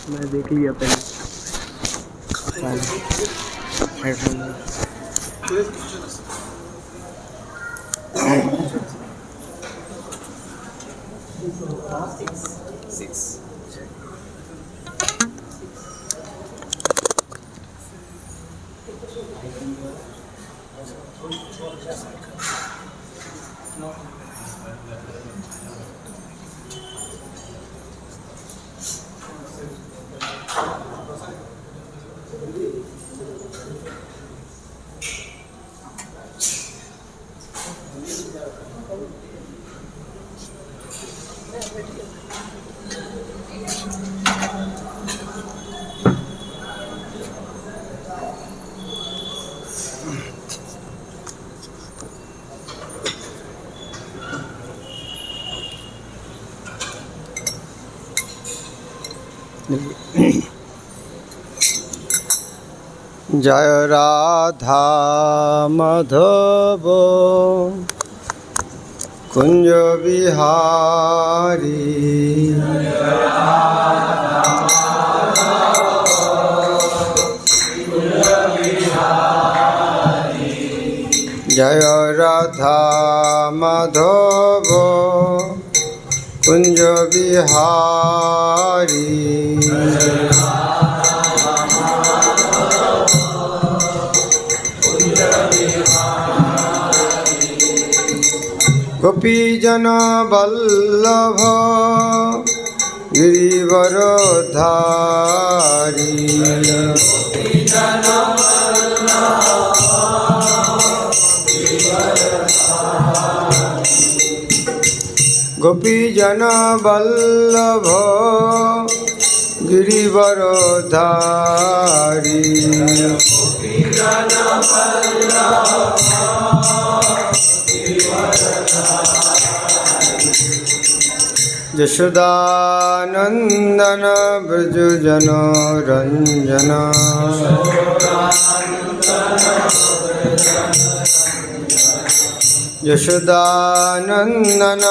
मैं देख लिया पहले जय राधा माधव कुंज बिहारी जय राधा माधव कुंज बिहारी गोपीजन वल्लभ गिरिवरधारी गोपीजन वल्लभ गिरिवरधारी यशोदानंदन ब्रज जन रंजन यशोदानंदन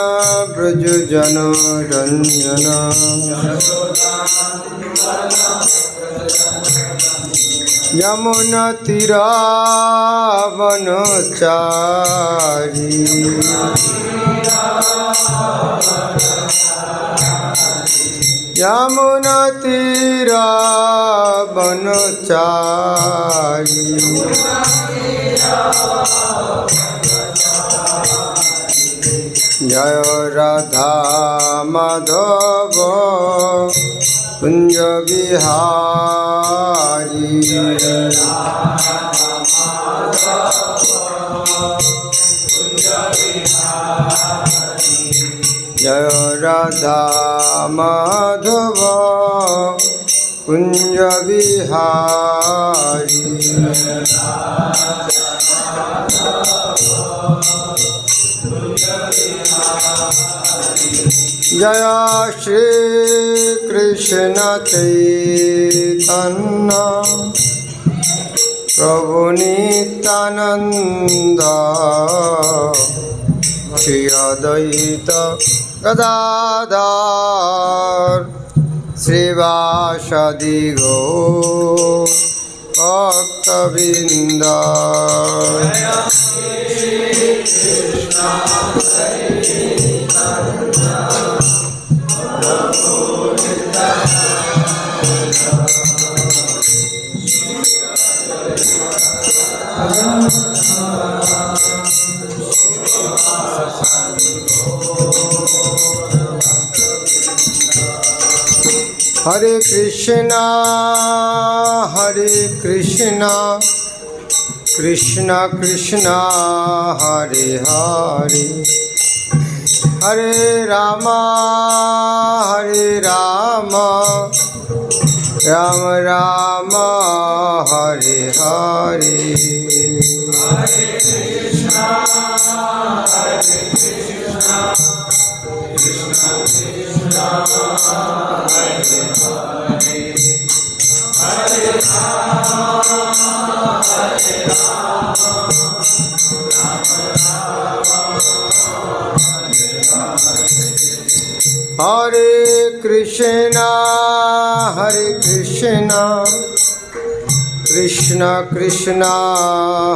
ब्रज जन रंजन यमुना तीरावनचारी यमुना तीरावनचारी जय राधा माधव कुंज बिहारी जय राधा माधव कुंज बिहारी जय श्री कृष्ण चैतन्य प्रभु नित्यानंद श्री अद्वैत गदाधर श्रीवासदि गौर भक्तवृंद हरे Krishna Krishna Krishna Hare Hare Hare Ram Ram Ram Hare Hare Hare Krishna Krishna Krishna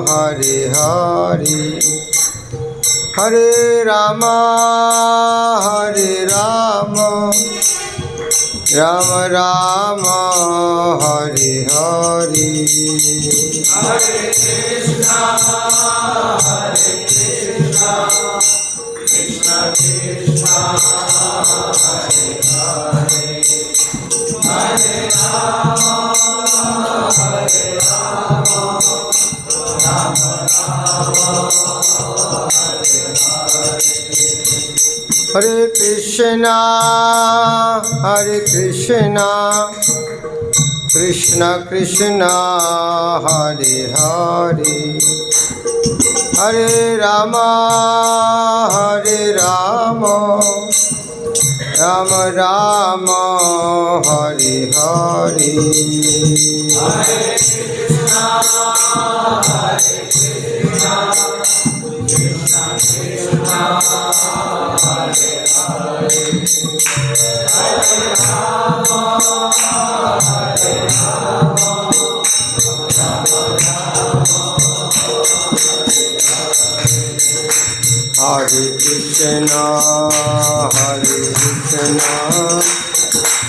Hare Hare Hare Rama Rama Rama Hare Hare Hare Krishna Krishna Krishna Hare Hare Hare Rama Rama Hare Krishna Krishna Krishna Hare Hare Hare Rama Rama Rama Hare Hare Hare Krishna Krishna Krishna Hare Hare Hare Rama Hare Krishna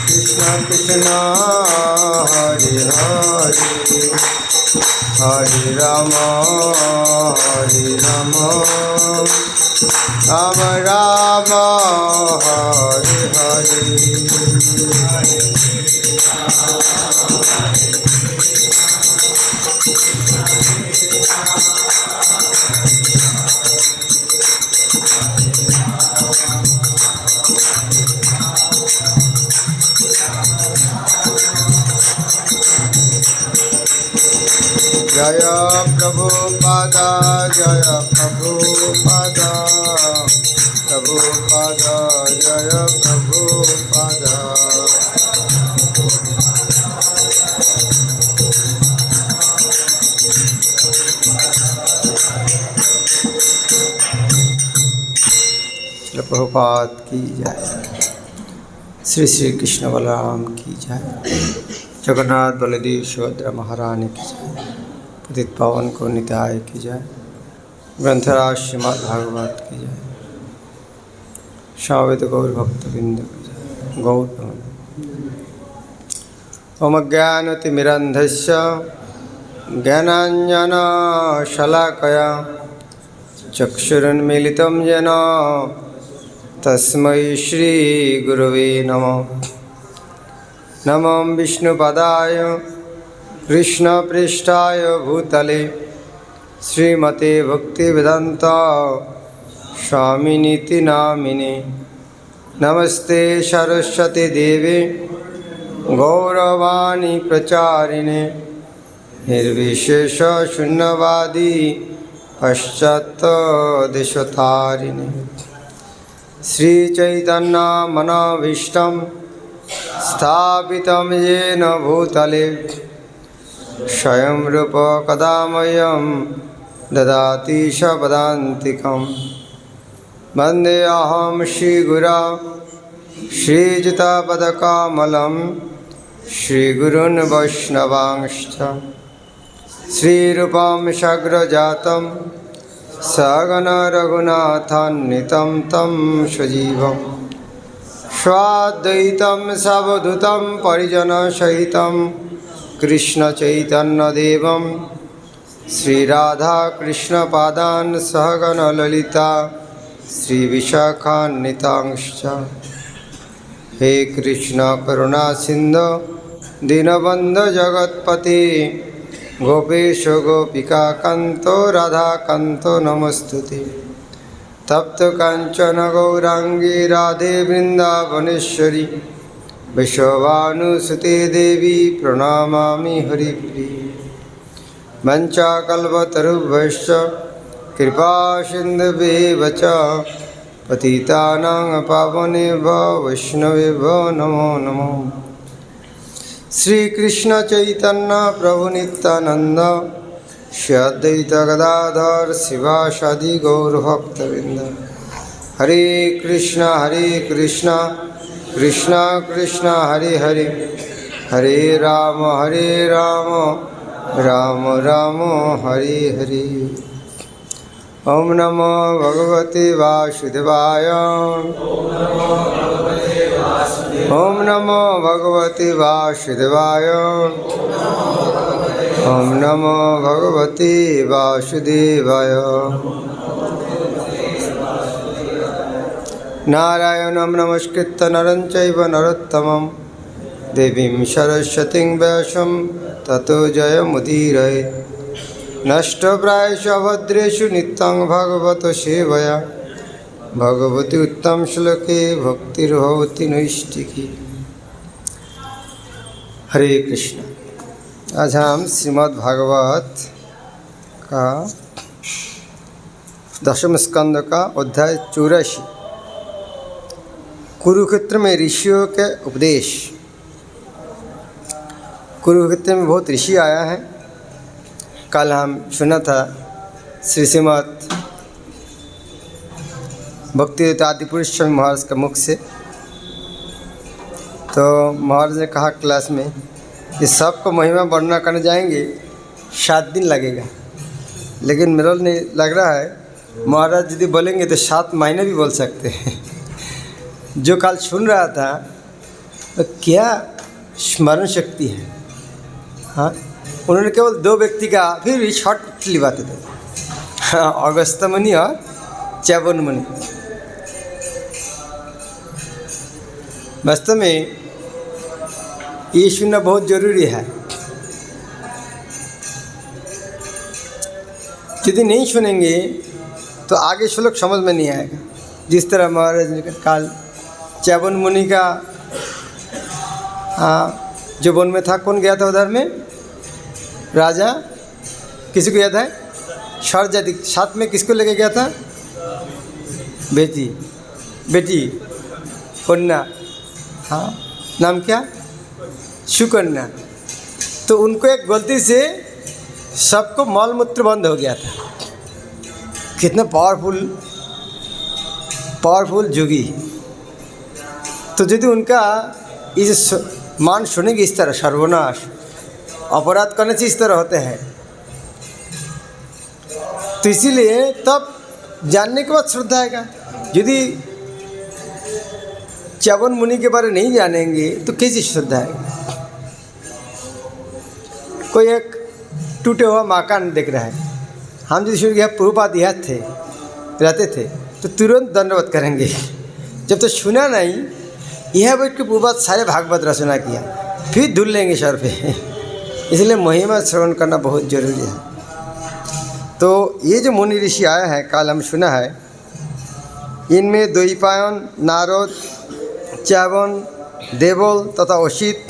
Krishna Krishna Hare Hare Hare Rama Rama Rama Hare Hare Jaya Prabhupada Jaya Prabhupada Jaya Prabhupada Srila Prabhupada की जय। श्री श्री कृष्ण बलराम की जय। जगन्नाथ बलदेव सुभद्रा महारानी की जय। पतित पावन को निताय की जय। ग्रंथराज श्रीमद् भागवत की जय। शावेद गौर भक्तबिंद की जय। गौर ओम ज्ञानतिमिरन्धस्य ज्ञानाञ्जनशलाकया चक्षुरुन्मीलितं येन तस्मै श्रीगुरवे नमः। नमो विष्णुपदाय कृष्णपृष्ठाय भूतले श्रीमते भक्तिवेदान्त स्वामिनीति नामिने। नमस्ते सरस्वती देवे गौरवाणी प्रचारिणे निर्विशेष शून्यवादी पश्चात्देशतारिणे। श्रीचैतन्य मनोभीष्टं स्थापितं येन भूतले स्वयं रूप कदा मह्यं ददाति पदान्तिकं। वन्देऽहं श्रीगुरो श्रीयुतापदकमलं श्रीगुरून् वैष्णवांश्च। श्रीरूपं साग्रजातं सगण रघुनाथान्वितं तं सजीवं स्वाद्वैतं सावधूतं परिजनसहितं कृष्णचैतन्यदेवं श्रीराधाकृष्णपादान् सहगण ललिता श्रीविशाखान्वितांश्च। हे कृष्ण करुणा सिन्धु दीनबन्धु जगत्पते गोपेश गोपिका कान्तो राधाकान्तो नमस्तुते। तप्त काञ्चन गौरांगी राधे वृन्दावनेश्वरी विश्वभानुसुते देवी प्रणमामि हरिप्रिये। वञ्चाकल्पतरुभ्यश्च कृपा सिन्धुभ्येव च पतितानां पावनेभ्यो वैष्णवेभ्यो नमो नमः। श्री कृष्ण चैतन्य प्रभु नित्यानंद श्री अद्वैत गदाधर शिवासादि गौर भक्तवृंद। हरे कृष्णा कृष्ण कृष्ण हरे हरे हरे राम राम राम हरे हरे। ओम नमो भगवते वासुदेवाय। ओम नमो भगवते वासुदेवाय। ओम नमो भगवते वासुदेवाय। नारायणं नमस्कृत्य नरं चैव नरोत्तमं देवीं सरस्वतीं व्यासं ततो जयमुदीरये। नष्टप्रायेषु अभद्रेषु नित्यं भगवत सेवया भगवती उत्तम श्लोके भक्तिर्भवति नैष्टिकी। हरे कृष्ण। आज हम श्रीमद् भागवत का 10वें स्कंद का अध्याय 84 कुरुक्षेत्र में ऋषियों के उपदेश। कुरुक्षेत्र में बहुत ऋषि आया है। कल हम सुना था श्रीमद् भक्तिवेदांत आदिपुरुष स्वामी महाराज के मुख से। तो महाराज ने कहा क्लास में कि सबको महिमा वर्णना करने जाएंगे 7 दिन लगेगा, लेकिन मेरा नहीं लग रहा है महाराज यदि बोलेंगे तो 7 महीने भी बोल सकते हैं। जो कल सुन रहा था तो क्या स्मरण शक्ति है। हाँ, उन्होंने केवल 2 व्यक्ति का फिर भी शॉर्टली बातें थे, अगस्त्य मुनि और च्यवन मुनि। वास्तव में ये सुनना बहुत जरूरी है। यदि नहीं सुनेंगे तो आगे श्लोक समझ में नहीं आएगा। जिस तरह महाराज ने काल च्यवन मुनि का जो वन में था, कौन गया था उधर में? राजा, किसी को याद है? शौर्यजाति साथ में किसको लेके गया था? बेटी कन्या। हाँ, नाम क्या? सुकन्या। तो उनको एक गलती से सबको मल मूत्र बंद हो गया था। कितना पावरफुल जोगी। तो यदि उनका इस मान सुनेगी इस तरह, सर्वनाश, अपराध करने से इस तरह होते हैं। तो इसीलिए तब जानने के बाद श्रद्धा आएगा। यदि च्यवन मुनि के बारे नहीं जानेंगे तो कैसी श्रद्धा आएगी? कोई एक टूटे हुआ मकान देख रहा है, हम यदि सुन गया प्रभुपाद यहाँ रहते थे तो तुरंत दंडवत करेंगे। जब तो सुना नहीं, यह बैठ के प्रभुपाद सारे भागवत रचना किया, फिर धुल लेंगे सर पे। इसलिए महिमा श्रवण करना बहुत जरूरी है। तो ये जो मुनि ऋषि आया है, कल हम सुना है, इनमें द्वैपायन, नारद, च्यवन, देवल तथा असित,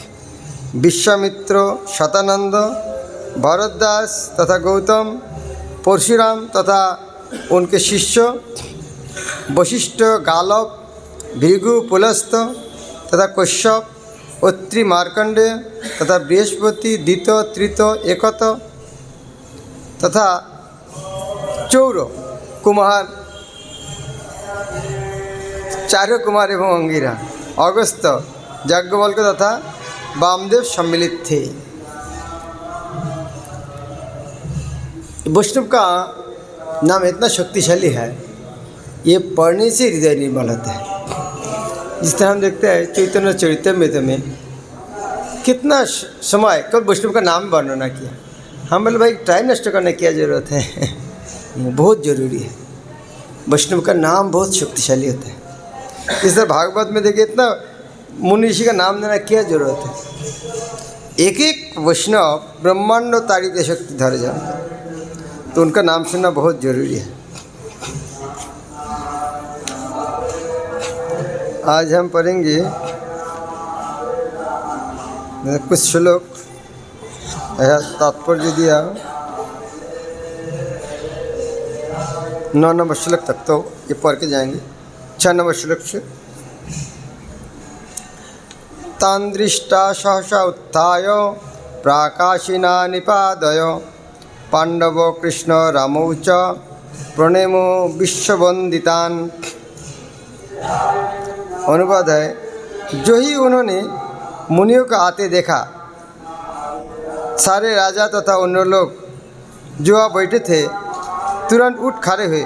विश्वामित्र, शतानंद, भरद्वाज तथा गौतम, परशुराम तथा उनके शिष्य, वशिष्ठ, गालव, भृगु, पुलस्त तथा कश्यप, अत्रि, मार्कंडेय तथा बृहस्पति, दित, त्रित, एकत तथा चौर कुमार, चार्य कुमार एवं अंगिरा, अगस्त, याज्ञवल्क्य तथा वामदेव सम्मिलित थे। वैष्णव का नाम इतना शक्तिशाली है, ये पढ़ने से हृदय निर्मल होता है। जिस तरह हम देखते हैं चैतन्य चरितमृत में कितना समय कब वैष्णव का नाम वर्णना किया। हम बोले भाई टाइम नष्ट करने की क्या ज़रूरत है। बहुत ज़रूरी है। वैष्णव का नाम बहुत शक्तिशाली होता है। इस तरह भागवत में देखिए इतना मुनि ऋषि का नाम देना क्या जरूरत है। एक एक वैष्णव ब्रह्मांड तारीख शक्ति धर जाए, तो उनका नाम सुनना बहुत जरूरी है। आज हम पढ़ेंगे कुछ श्लोक, तात्पर्य दिया 9 नंबर श्लोक तक, तो ये पढ़ के जाएंगे 6 नंबर श्लोक से। तान् दृष्टा सहसा उत्थाय प्राकाशिना निपादय पांडव कृष्ण रामौ च प्रणेमो विश्ववंदितान्। अनुवाद है, जो ही उन्होंने मुनियों को आते देखा, सारे राजा तथा अन्य लोग जो वहाँ बैठे थे तुरंत उठ खड़े हुए,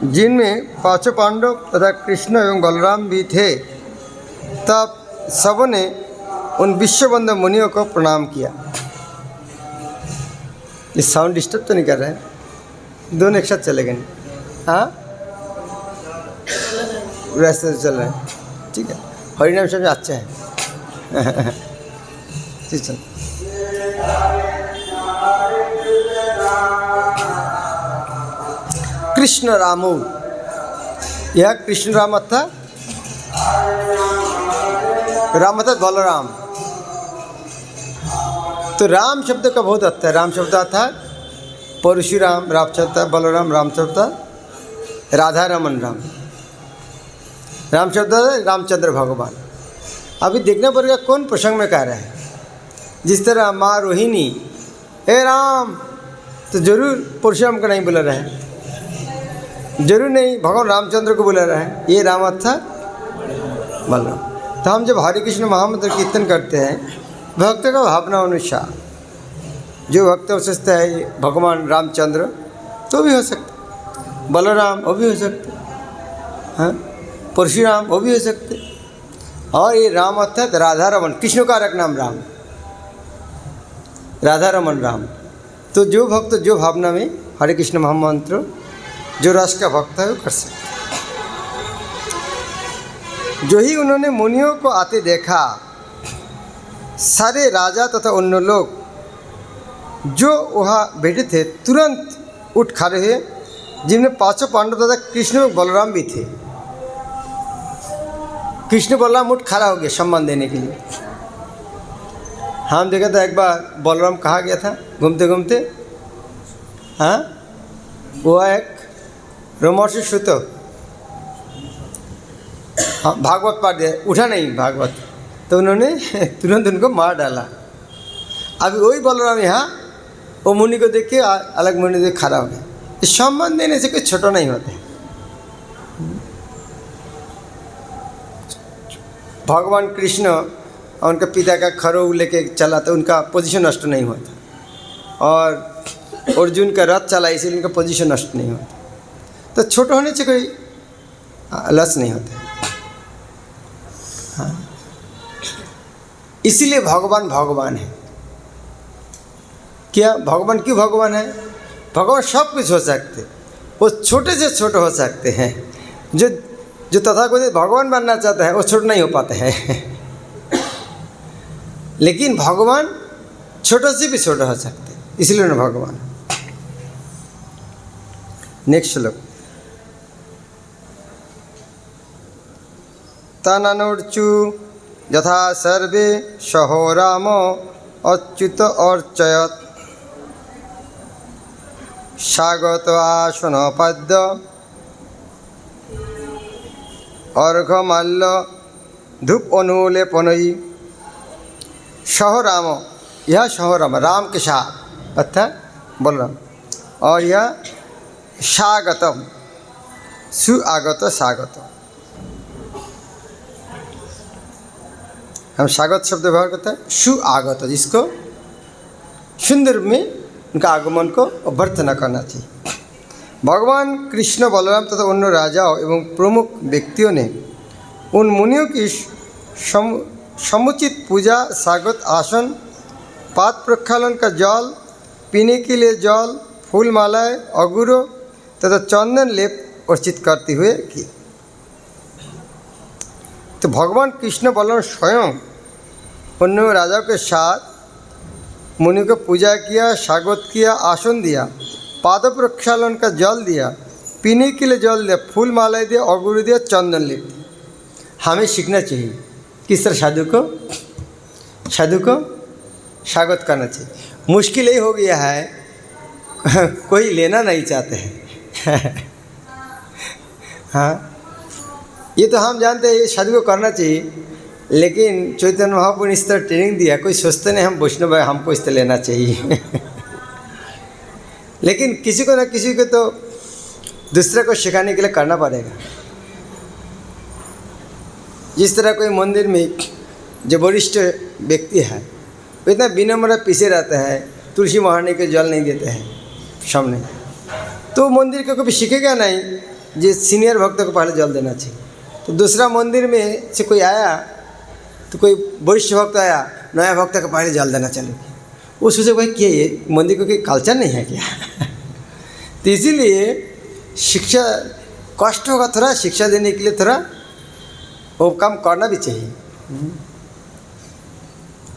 जिनमें पांचों पांडव तथा कृष्ण एवं बलराम भी थे। तब सबने उन विश्वबंधु मुनियों को प्रणाम किया। ये साउंड डिस्टर्ब तो नहीं कर रहे हैं? दोनों एक साथ चले गए? हाँ, रास्ते से चल रहे हैं, ठीक है। हरिनाम शब्द अच्छा है। ठीक चल। कृष्ण रामो, यह कृष्ण राम था, राम था बलराम। तो राम शब्द का बहुत अर्थ है। राम शब्द था परशुराम, राम शब्द बलराम, राम शब्द राधा रमन राम, राम शब्द रामचंद्र भगवान। अभी देखना पड़ेगा कौन प्रसंग में कह रहा है। जिस तरह माँ रोहिणी हे राम, तो जरूर परशुराम को नहीं बुला रहा है, जरूर नहीं भगवान रामचंद्र को बुला रहा है। ये राम था बलराम। तो हम जब हरे कृष्ण महामंत्र कीर्तन करते हैं, भक्त का भावना अनुसार जो भक्त हो सकता है, भगवान रामचंद्र तो भी हो सकते, बलराम वो भी हो सकते, हाँ, परशुराम वो भी हो सकते। और ये राम अर्थात राधा रमन, कृष्ण का रख नाम राम, राधा रमन राम। तो जो भक्त जो भावना में हरे कृष्ण महामंत्र जो रस का भक्त है वो कर सकते। जो ही उन्होंने मुनियों को आते देखा, सारे राजा तथा अन्य लोग जो वहाँ बैठे थे तुरंत उठ खड़े हुए, जिनमें पांचों पांडव तथा कृष्ण और बलराम भी थे। कृष्ण बलराम उठ खड़ा हो गया सम्मान देने के लिए। हम देखा था एक बार बलराम कहाँ गया था घूमते घूमते, हाँ, वो एक रोमर्षि सुत, हाँ, भागवत पाठ दिया, उठा नहीं भागवत, तो उन्होंने तुरंत उनको मार डाला। अभी वही बलराम यहाँ वो मुनि को देख के अलग मुनि देख खड़ा हो गया। इस सम्मान देने से कोई छोटा नहीं होता। भगवान कृष्ण और उनके पिता का खरों लेके चला तो उनका पोजीशन नष्ट नहीं होता, और अर्जुन का रथ चला इसलिए उनका पोजीशन नष्ट नहीं होता। तो छोटे होने से कोई लस नहीं होता। हाँ, इसीलिए भगवान भगवान है। क्या भगवान क्यों भगवान है? भगवान सब कुछ हो सकते, वो छोटे से छोटे हो सकते हैं। जो तथाकथित भगवान बनना चाहता है वो छोटे नहीं हो पाते हैं। लेकिन भगवान छोटे से भी छोटे हो सकते, इसलिए उन्हें भगवान। नेक्स्ट श्लोक। तननुर्चु यथा सर्वे सहो रामो अच्युत अर्चयत् स्वागत आसनपद्य अर्घमाल्य धूप अनुलेपनयी। सह राम, यह सह राम, राम के साथ अर्थात बलराम, और यह स्वागतम, सुआगत स्वागत। हम स्वागत शब्द व्यवहार करते हैं सुआगत, जिसको सुंदर में उनका आगमन को अभ्यर्थना करना चाहिए। भगवान कृष्ण बलराम तथा अन्य राजाओं एवं प्रमुख व्यक्तियों ने उन मुनियों की समुचित पूजा, स्वागत आसन, पाद प्रक्षालन का जल, पीने के लिए जल, फूल मालाएँ, अगुरों तथा चंदन लेप अर्चित करते हुए की। तो भगवान कृष्ण बलराम स्वयं अन्य राजाओं के साथ मुनि को पूजा किया, स्वागत किया, आसन दिया, पाद प्रक्षालन का जल दिया, पीने के लिए जल दिया, फूल मालाएँ दिया, अगुरु दिया, चंदन लेप दिया। हमें सीखना चाहिए किस तरह साधु को स्वागत करना चाहिए। मुश्किल यही हो गया है कोई लेना नहीं चाहते हैं। हाँ, ये तो हम जानते हैं ये साधु को करना चाहिए, लेकिन चैतन्य महाप्रभु ने इस तरह ट्रेनिंग दिया, कोई सोचते नहीं हम वैष्णव है हमको इस तरह लेना चाहिए। लेकिन किसी को ना किसी को तो दूसरे को सिखाने के लिए करना पड़ेगा। जिस तरह कोई मंदिर में जो वरिष्ठ व्यक्ति है वो इतना विनम्र पीछे रहता है, तुलसी महारानी को जल नहीं देते हैं सामने, तो मंदिर को कभी सीखेगा नहीं जो सीनियर भक्त को पहले जल देना चाहिए। तो दूसरा मंदिर में से कोई आया, तो कोई वरिष्ठ भक्त आया, नया भक्त को पहले जल देना चाहिए। वो सोचे भाई क्या ये मंदिर को कोई कल्चर नहीं है क्या? तो इसीलिए शिक्षा कष्ट होगा थोड़ा, शिक्षा देने के लिए थोड़ा वो काम करना भी चाहिए।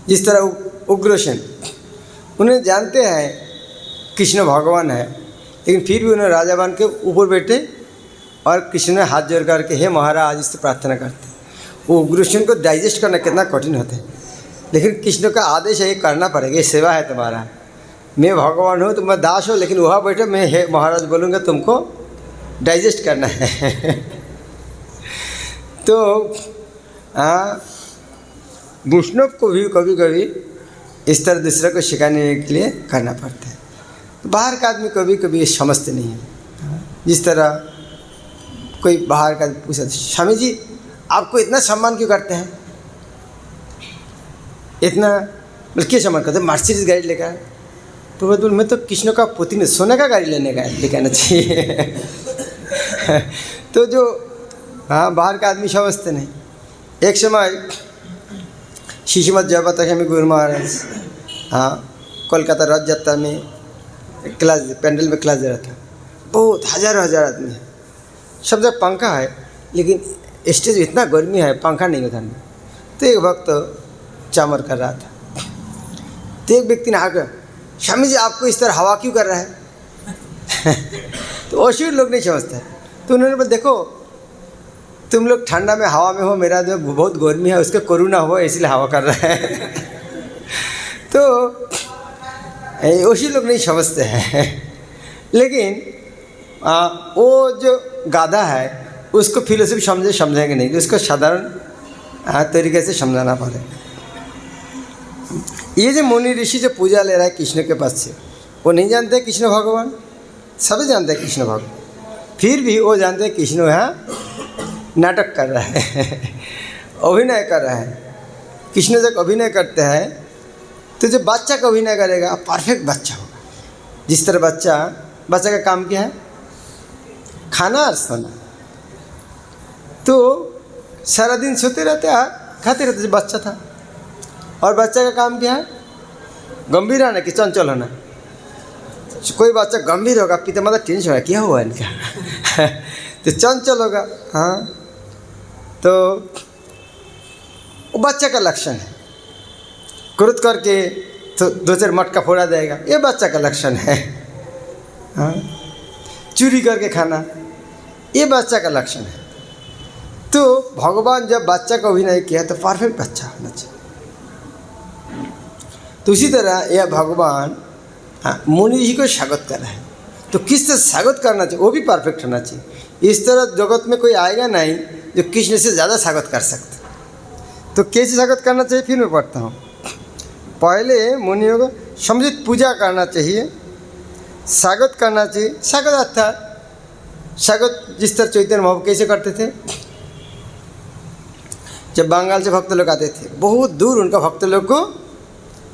जिस तरह उग्रसेन, उन्हें जानते हैं कृष्ण भगवान है, लेकिन फिर भी उन्हें राजा बन के ऊपर बैठे और कृष्ण ने हाथ जोड़ करके हे महाराज इससे प्रार्थना करते। वो उग्रसेन को डाइजेस्ट करना कितना कठिन होता है, लेकिन कृष्ण का आदेश है ये करना पड़ेगा, ये सेवा है तुम्हारा। मैं भगवान हूँ, तुम मैं दास हो, लेकिन वहाँ बैठे मैं हे महाराज बोलूँगा, तुमको डाइजेस्ट करना है। तो वैष्णव को भी कभी कभी इस तरह दूसरे को सिखाने के लिए करना पड़ता है। तो बाहर का आदमी कभी कभी ये समझते नहीं है। जिस तरह कोई बाहर का पूछा, स्वामी जी आपको इतना सम्मान क्यों करते हैं, इतना मतलब क्या सम्मान करते हैं, मर्सिडीज गाड़ी लेकर आए। तो मैं बोल, मैं तो कृष्ण का पुत्री ने सोने का गाड़ी लेके आना चाहिए। तो जो बाहर का आदमी समझते नहीं। एक समय श्रीमद जयप्रकाश स्वामी गुरु महाराज कोलकाता रथ यात्रा में क्लास पैंडल में क्लास दे रहा था। बहुत हज़ारों आदमी है, सब जगह पंखा है, लेकिन स्टेज इतना गर्मी है, पंखा नहीं उधर में। तो एक वक्त चामर कर रहा था, तो एक व्यक्ति ने आकर, स्वामी जी आपको इस तरह हवा क्यों कर रहा है? तो अशुर लोग नहीं समझते। तो उन्होंने बोला देखो तुम लोग ठंडा में हवा में हो, मेरा जो बहुत गर्मी है उसके कोरोना हुआ इसलिए हवा कर रहा है। तो अशुर लोग नहीं समझते हैं। लेकिन वो जो गाधा है उसको फिलोसफी समझेंगे नहीं, उसको साधारण तरीके से समझाना पड़ेगा। ये जो मुनि ऋषि जो पूजा ले रहा है कृष्ण के पास से, वो नहीं जानते कृष्ण भगवान, सभी जानते हैं कृष्ण भगवान, फिर भी वो जानते हैं कृष्ण यहाँ नाटक कर रहा है, अभिनय कर रहा है। कृष्ण जब अभिनय करते हैं तो जब बच्चा का अभिनय करेगा परफेक्ट बच्चा होगा। जिस तरह बच्चा का काम क्या है, खाना और सोना। तो सारा दिन सोते रहते खाते रहते, बच्चा था। और बच्चा का काम क्या है, गंभीर रहना कि चंचल होना। कोई बच्चा गंभीर होगा, पिता माता टेंशन होगा क्या हुआ इनका, तो चंचल होगा। हाँ, तो वो बच्चा का लक्षण है। क्रोध करके तो दो चार मटका फोड़ा देगा, ये बच्चा का लक्षण है। हाँ, चोरी करके खाना, ये बच्चा का लक्षण है। तो भगवान जब बच्चा का अभिनय किया तो परफेक्ट बच्चा होना चाहिए। तो उसी तरह यह भगवान मुनि जी को स्वागत कर रहा है, तो किस तरह स्वागत करना चाहिए वो भी परफेक्ट होना चाहिए। इस तरह जगत में कोई आएगा नहीं जो कृष्ण से ज़्यादा स्वागत कर सकता। तो कैसे स्वागत करना चाहिए फिर मैं पढ़ता हूँ। पहले मुनियों को समुचित पूजा करना चाहिए, स्वागत करना चाहिए। स्वागत अर्थात स्वागत जिस तरह चैतन्य महाप्रभु कैसे करते थे, जब बंगाल से भक्त लोग आते थे, बहुत दूर उनका भक्त लोग को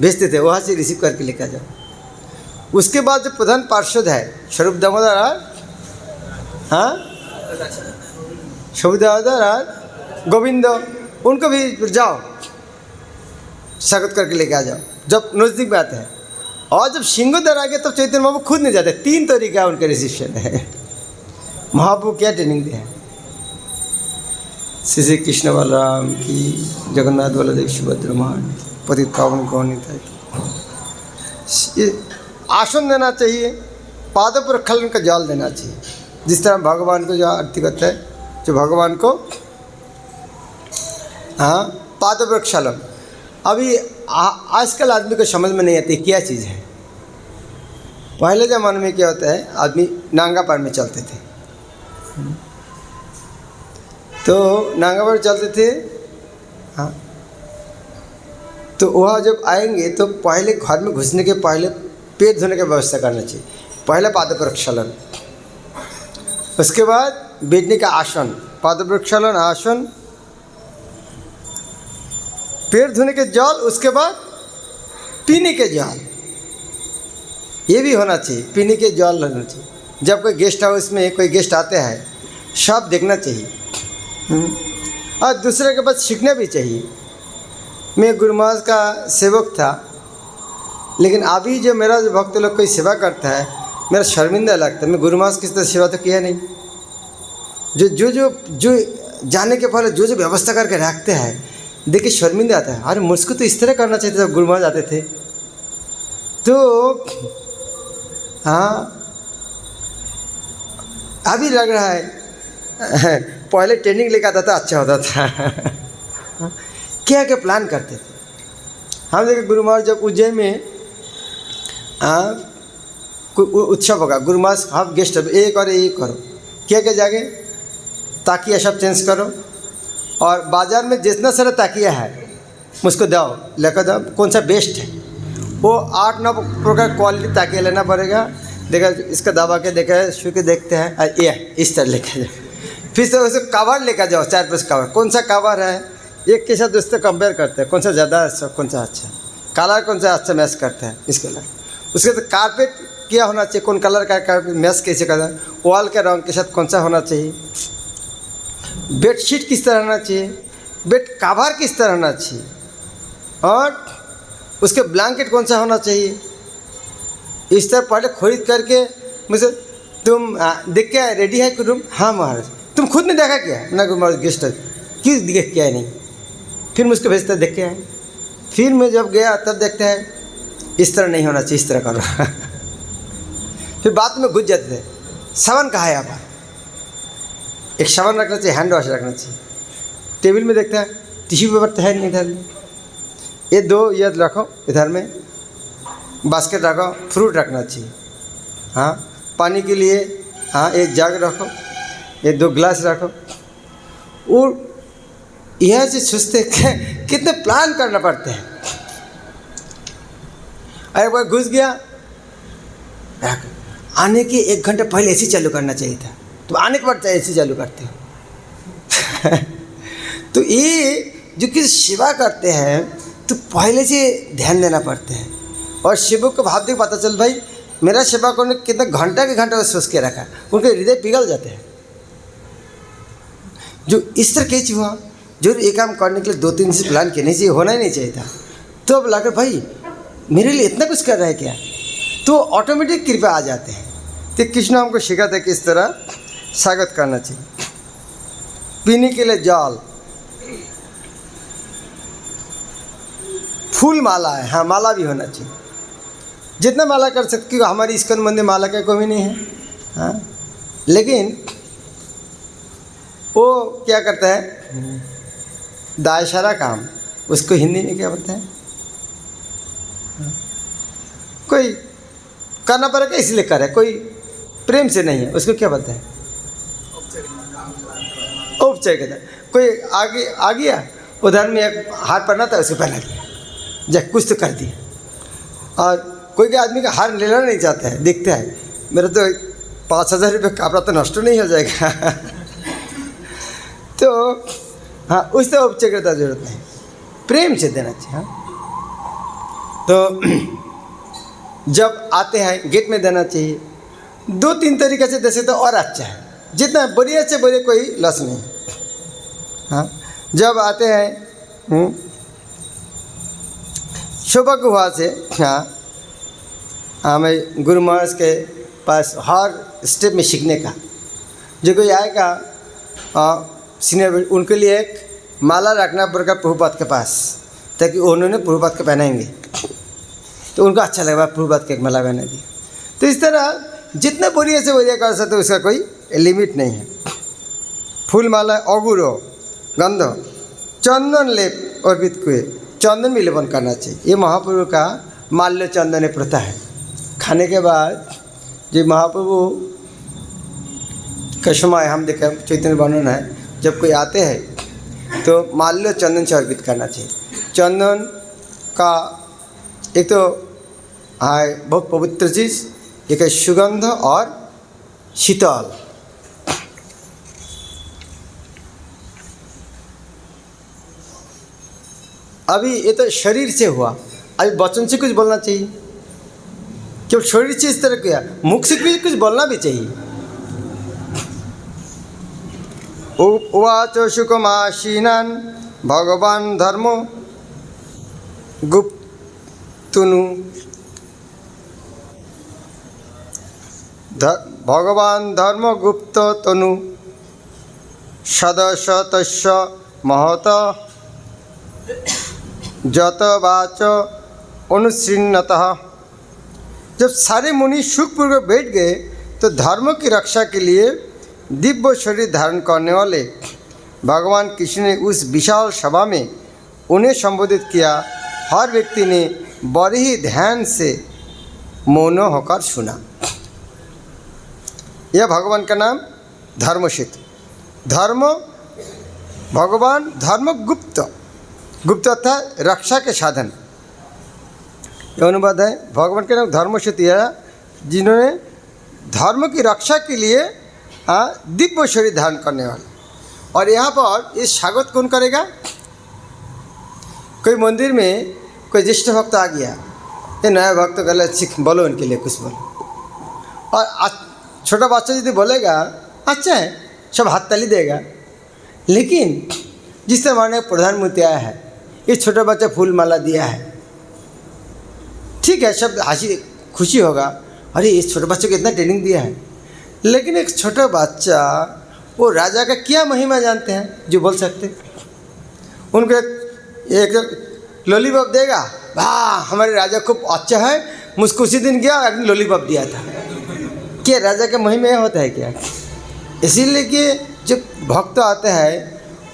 भेजते थे, वहाँ से रिसीव करके लेकर जाओ। उसके बाद जो प्रधान पार्षद है स्वरूप दामोदर स्वरूप दामोदर और गोविंद, उनको भी जाओ स्वागत करके लेके आ जाओ जब नज़दीक में आते हैं। और जब सिंगोदर आ गए तब चैतन्य महाप्रभु खुद नहीं जाते। 3 तरीका उनके रिसेप्शन है। महाप्रभु क्या ट्रेनिंग दिया है। श्री कृष्ण बलराम की, जगन्नाथ बलदेव सुभद्रा मान, पतित पावन कौनिता की। आसन देना चाहिए, पादों पर खलन का जल देना चाहिए। जिस तरह भगवान को जो आरती करता है, जो भगवान को पादों पर क्षलन। अभी आजकल आदमी को समझ में नहीं आती क्या चीज़ है। पहले ज़माने में क्या होता है, आदमी नांगा पैर में चलते थे, तो नांगा पैर चलते थे। हाँ, तो वहाँ जब आएंगे तो पहले घर में घुसने के पहले पेट धोने की व्यवस्था करना चाहिए। पहले पाद प्रक्षालन, उसके बाद बैठने का आसन, पाद प्रक्षालन आसन, पैर धोने के जल, उसके बाद पीने के जल, ये भी होना चाहिए। पीने के जल होना चाहिए। जब कोई गेस्ट हाउस में कोई गेस्ट आते हैं, सब देखना चाहिए और दूसरे के पास सीखना भी चाहिए। मैं गुरु महाराज का सेवक था, लेकिन अभी जो मेरा जो भक्त लोग कोई सेवा करता है, मेरा शर्मिंदा लगता है। मैं गुरु महाराज किसी तरह सेवा तो किया नहीं। जो जाने के पहले जो व्यवस्था करके रखते हैं, देखिए शर्मिंदा आता है। अरे मुझको तो इस तरह करना चाहिए था जब गुरु महाराज आते थे। तो हाँ, अभी लग रहा है पहले ट्रेनिंग लेकर आता था अच्छा होता था। क्या क्या प्लान करते थे हम। देखिए गुरु महाराज जब उज्जैन में कोई उत्सव होगा, गुरु महाराज आप गेस्ट ये करो ये करो, क्या क्या जागे ताकिया सब चेंज करो, और बाज़ार में जितना सारा ताकिया है मुझको दो, लेकर दो, कौन सा बेस्ट है। वो 8-9 प्रकार क्वालिटी ताकिया लेना पड़ेगा। देखा इसका दबा के देखा, छू के देखते हैं, ये इस तरह लेकर जाओ। फिर से उसे कवर लेकर जाओ, 4-5 कवर, कौन सा कवर है एक के साथ दोस्तों कंपेयर करते हैं, कौन सा ज़्यादा अच्छा, कौन सा अच्छा, कलर कौन सा अच्छा मैच करते हैं इसके लिए। उसके बाद कारपेट क्या होना चाहिए, कौन कलर का कारपेट मैच कैसे करना है, वॉल के रंग के साथ कौन सा होना चाहिए, बेडशीट किस तरह होना चाहिए, बेड कवर किस तरह होना चाहिए, और उसके ब्लैंकेट कौन सा होना चाहिए। इस तरह पहले खरीद करके मुझे तुम देख के रेडी है रूम। हाँ महाराज, तुम खुद ने देखा क्या ना महाराज गेस्ट क्यों देख के आए नहीं। फिर मुझको भेजते देख के आए। फिर मैं जब गया तब देखते हैं इस तरह नहीं होना चाहिए, इस तरह करो। फिर बात में घुस जाते थे, सामान कहाँ है यहाँ पर, एक सामान रखना चाहिए, हैंड वॉश रखना चाहिए। टेबल में देखता है टिश्यू पेपर तो है नहीं इधर में, ये 2 ये रखो, इधर में बास्केट रखो, फ्रूट रखना चाहिए। हाँ, पानी के लिए हाँ एक जग रखो, ये 2 गिलास रखो। और यह से सोचते कितने प्लान करना पड़ते हैं। अरे कोई घुस गया, आने के 1 घंटे पहले एसी चालू करना चाहिए था, तो आने के बाद एसी चालू करते हो। तो ये जो किसी सेवा करते हैं तो पहले से ध्यान देना पड़ता है। और सेवक को भाव देख पता चल भाई मेरा सेवा करने कितना घंटा के घंटा सोच के रखा, उनके हृदय पिघल जाते हैं। जो इस तरह कैसे हुआ, जो एक काम करने के लिए 2-3 से प्लान करने चाहिए, होना ही नहीं चाहिए था। तो अब लगा भाई मेरे लिए इतना कुछ कर रहा है क्या, तो ऑटोमेटिक कृपा आ जाते हैं। तो कृष्ण हमको सिखाते हैं किस तरह स्वागत करना चाहिए। पीने के लिए जल, फूल माला है, हाँ माला भी होना चाहिए, जितना माला कर सकते हो। हमारी इस्कॉन मंदिर माला का कमी नहीं है। हाँ, लेकिन वो क्या करता है दायशारा काम, उसको हिंदी में क्या बोलते हैं, कोई करना पड़ेगा इसलिए करे, कोई प्रेम से नहीं है, उसको क्या बोलते हैं औपचारिकता। कोई आगे आ गया, उधर में एक हार पहना था, उसको पहना दिया, जब कुछ तो कर दिया। और कोई आदमी का हार लेना नहीं चाहता है, देखता है मेरा तो 5,000 रुपये कपड़ा तो नष्ट नहीं हो जाएगा। तो हाँ, उससे औपचारिकता जरूरत नहीं, प्रेम से देना चाहिए। हाँ, तो जब आते हैं गेट में देना चाहिए। 2-3 तरीके से दे सकते तो और अच्छा है, जितना बढ़िया से बढ़िया कोई लस नहीं। हाँ, जब आते हैं सौभाग्य हुआ से, हाँ हमें गुरु महाराज के पास हर स्टेप में सीखने का, जो कोई आएगा सीनियर उनके लिए एक माला रखना पड़ेगा प्रभुपाद के पास, ताकि उन्होंने प्रभुपाद के पहनाएंगे तो उनको अच्छा लगेगा, प्रभुपाद के एक माला पहना दी। तो इस तरह जितने बढ़िया से बढ़िया कर सकते उसका कोई लिमिट नहीं है। फूल माला, अगुरो, गंधो, चंदन लेप और बितकुए, चंदन भी लेपन करना चाहिए। ये महाप्रभु का माल्य चंदन प्रथा है। खाने के बाद जो महाप्रभु का समय हम देखें चैतन्य वर्णन है, जब कोई आते हैं तो माल्य चंदन से अर्पित करना चाहिए। चंदन का एक तो बहुत पवित्र चीज़, एक है सुगंध और शीतल। अभी ये तो शरीर से हुआ, अभी वचन से कुछ बोलना चाहिए। क्यों शरीर से इस तरह किया, मुख से भी कुछ बोलना भी चाहिए। उवाच शुकमाशीनान् भगवान धर्मो गुप्तनु भगवान धर्म गुप्त तनु सदस तस्य महत जत वाच अनुशीर्णतः। जब सारे मुनि सुखपूर्वक बैठ गए तो धर्म की रक्षा के लिए दिव्य शरीर धारण करने वाले भगवान कृष्ण ने उस विशाल सभा में उन्हें संबोधित किया। हर व्यक्ति ने बड़े ही ध्यान से मौन होकर सुना। यह भगवान का नाम धर्मसेतु। धर्म भगवान धर्म गुप्त, गुप्त अर्थात रक्षा के साधन। यह अनुवाद है। भगवान का नाम धर्मसेतु है, जिन्होंने धर्म की रक्षा के लिए दिव्य शरीर धारण करने वाले। और यहाँ पर इस स्वागत कौन करेगा? कोई मंदिर में कोई ज्येष्ठ भक्त आ गया, ये नया भक्त गलत सिख बोलो, उनके लिए कुछ बोलो। और छोटा बच्चा यदि बोलेगा अच्छा है, सब हाथ ताली देगा। लेकिन जिस तरह हमारे प्रधानमंत्री आया है, ये छोटा बच्चा फूल माला दिया है, ठीक है, सब हंसी खुशी होगा, अरे इस छोटे बच्चे को इतना ट्रेनिंग दिया है। लेकिन एक छोटा बच्चा वो राजा का क्या महिमा जानते हैं जो बोल सकते? उनको एक लॉलीपॉप देगा, वाह हमारे राजा खूब अच्छा है, मुझको उसी दिन गया एक लॉलीपॉप दिया था। क्या राजा का महिमा यह होता है क्या? इसीलिए कि जब भक्त आते हैं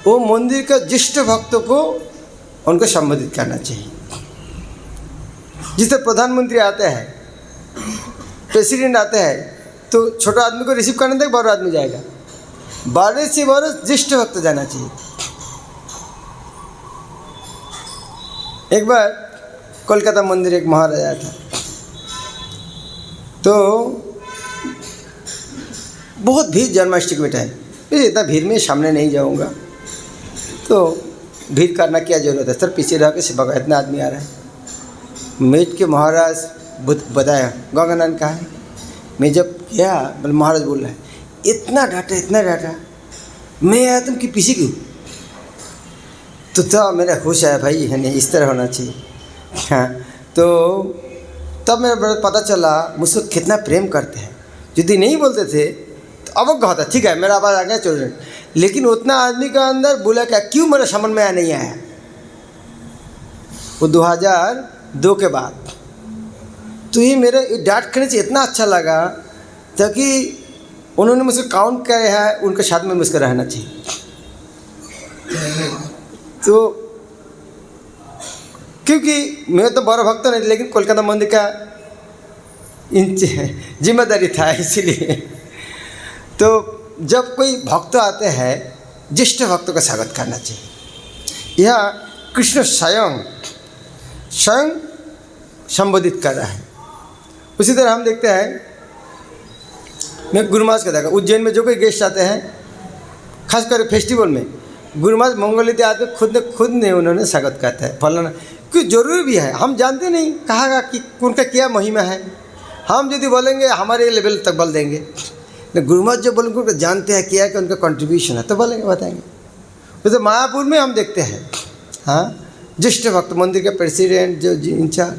वो मंदिर का ज्येष्ठ भक्तों को उनको संबोधित करना चाहिए। जिस तरह प्रधानमंत्री आते हैं, प्रेसिडेंट आते हैं, तो छोटा आदमी को रिसीव करने तक बड़ा आदमी जाएगा, बड़े से बड़े ज्येष्ठ भक्त जाना चाहिए। एक बार कोलकाता मंदिर एक महाराजा था, तो बहुत भीड़ जन्माष्टमी के टाइम, इतना भीड़ में सामने नहीं जाऊंगा, तो भीड़ करना क्या जरूरत है, सर पीछे रह के सेवा का इतना आदमी आ रहा है। मेट के महाराज बताया गंगानंद का है। मैं जब गया, बोले महाराज बोल रहा है इतना डाटा मैं आया तुम कि पीछे क्यों? तो मेरा खुश आया भाई, है नहीं इस तरह होना चाहिए। हाँ, तो तब मेरा बड़ा पता चला मुझको कितना प्रेम करते हैं। यदि नहीं बोलते थे तो अवज्ञा होता, ठीक है मेरा आवाज़ आ गया चल रहे, लेकिन उतना आदमी का अंदर बोला क्या क्यों मेरा समझ में नहीं आया। वो 2002 के बाद तो ये मेरे डांट करने से इतना अच्छा लगा ताकि उन्होंने मुझसे काउंट किया है, उनके साथ में मुझको रहना चाहिए। तो क्योंकि मैं तो बड़ा भक्त नहीं, लेकिन कोलकाता मंदिर का जिम्मेदारी था, इसीलिए। तो जब कोई भक्त आते हैं, ज्येष्ठ भक्तों का स्वागत करना चाहिए। यह कृष्ण स्वयं संबोधित कर रहा है। उसी तरह हम देखते हैं, मैं गुरुमास का देखा, उज्जैन में जो कोई गेस्ट आते हैं, खासकर फेस्टिवल में गुरुमास मंगलित आते खुद ने उन्होंने स्वागत करता है फलाना, क्योंकि जरूरी भी है। हम जानते नहीं कहा कि उनका क्या महिमा है। हम यदि बोलेंगे हमारे लेवल तक बोल देंगे, गुरुमास जो बोलेंगे उनको जानते हैं क्या कि उनका कंट्रीब्यूशन है, तो बोलेंगे बताएंगे। तो मायापुर में हम देखते हैं, हाँ ज्येष्ठ भक्त मंदिर के प्रेसिडेंट जो इंचार्ज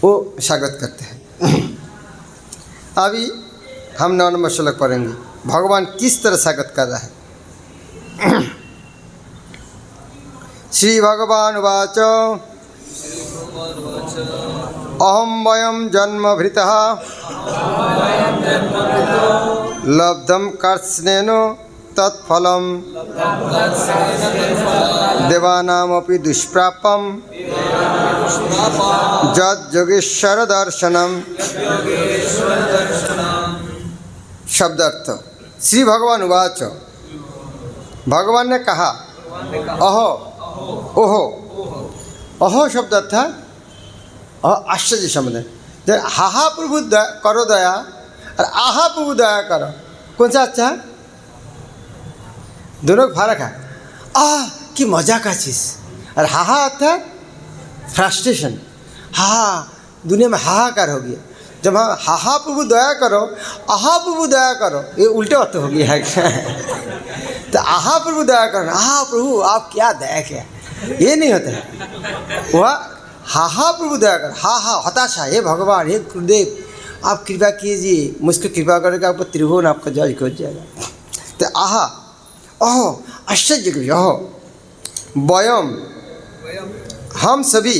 वो स्वागत करते हैं। अभी हम 9 नंबर श्लोक पढ़ेंगे, भगवान किस तरह स्वागत कर रहा है। श्री भगवान उवाच अहम वयम जन्मभृतः लब्धम कर्ष्णेन तत्फलम देवानामपि दुष्प्रापम जद्योगेश्वर दर्शनम। शब्दार्थ, श्री भगवान उवाच, भगवान ने कहा, अहो ओहो। अहो शब्द अर्थ आश्चर्य शब्द है। हाहा प्रभु करो दया और आहा प्रभु दया करो, कौन सा अच्छा है? दोनों का फर्क है। कि मजा का चीज़, और हाहा अर्थ फ्रस्ट्रेशन, हाँ दुनिया में हाहाकार हो गया। जब हाँ हा प्रभु दया करो, आहा प्रभु दया करो, ये उल्टे बात हो गया है तो आहा प्रभु दया करो, आहा प्रभु आप क्या दया किया, ये नहीं होता है। वह हा प्रभु दया करो, हा हताशा, हे भगवान हे गुरुदेव आप कृपा कीजिए, मुझको कृपा करके आपको त्रिभुवन आपका जज हो जाएगा। तो आहा ओहो आश्चर्य कृष्ण, ओहो वयम हम सभी।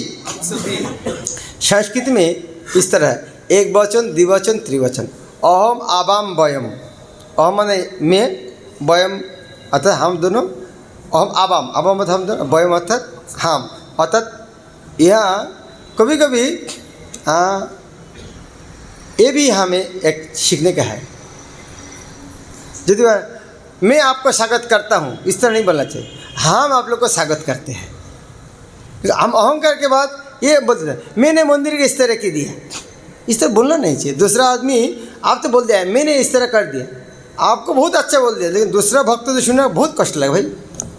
संस्कृत में इस तरह एक वचन द्विवचन त्रिवचन, अहम आवाम वयम। अहम माने मैं, वयम अर्थात हम दोनों, अहम आवाम, आवाम अर्थात हम दोनों, वयम अर्थात हम। अर्थात यहाँ कभी कभी ये भी हमें एक सीखने का है। यदि मैं आपको स्वागत करता हूँ, इस तरह नहीं बोलना चाहिए, हम आप लोग को स्वागत करते हैं। हम अहंकार के बाद ये बोलते हैं मैंने मंदिर के इस तरह की दिया, इस तरह बोलना नहीं चाहिए। दूसरा आदमी आप तो बोल दिया मैंने इस तरह कर दिया, आपको बहुत अच्छा बोल दिया, लेकिन दूसरा भक्त तो सुनना बहुत कष्ट लगा, भाई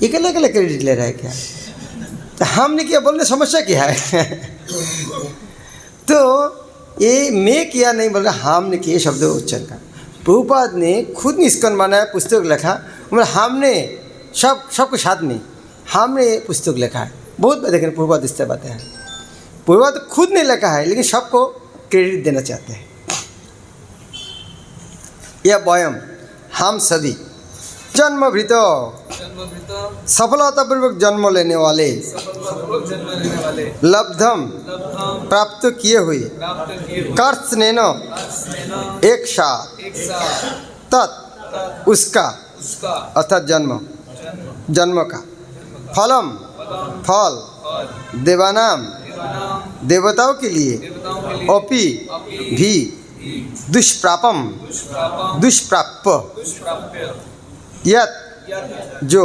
अकेला अकेला क्रेडिट ले रहा है क्या, तो हमने क्या बोलने समस्या क्या है तो ये मैं किया नहीं बोल रहा, हमने किए शब्द उच्चारण का। प्रभुपाद ने खुद निष्कन बनाया, पुस्तक लिखा, मतलब हमने सबके साथ में हमने पुस्तक लिखा है। बहुत देखें प्रभुपाद इस तरह बातें हैं, प्रभुपाद खुद नहीं लिखा है लेकिन सबको क्रेडिट देना चाहते हैं। यह वयम हम सभी जन्मभृत सफलतापूर्वक जन्म लेने वाले, लब्धम प्राप्त किए हुए, कर्षनेन एक साथ, तत् उसका अर्थात जन्म का, फलम फल, देवानाम देवताओं के लिए, अपि भी, दुष्प्रापम दुष्प्राप्य, यत जो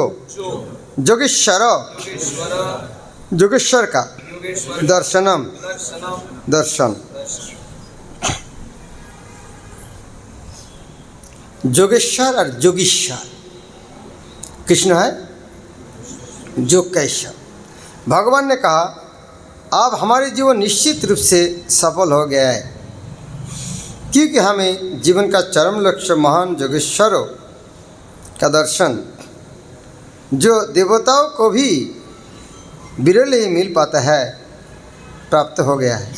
जोगेश्वर का दर्शन। जोगेश्वर और जोगीश्वर, कृष्ण है जोगेश्वर। भगवान ने कहा अब हमारे जीवन निश्चित रूप से सफल हो गया है, क्योंकि हमें जीवन का चरम लक्ष्य महान जोगेश्वरों का दर्शन, जो देवताओं को भी विरल ही मिल पाता है, प्राप्त हो गया है।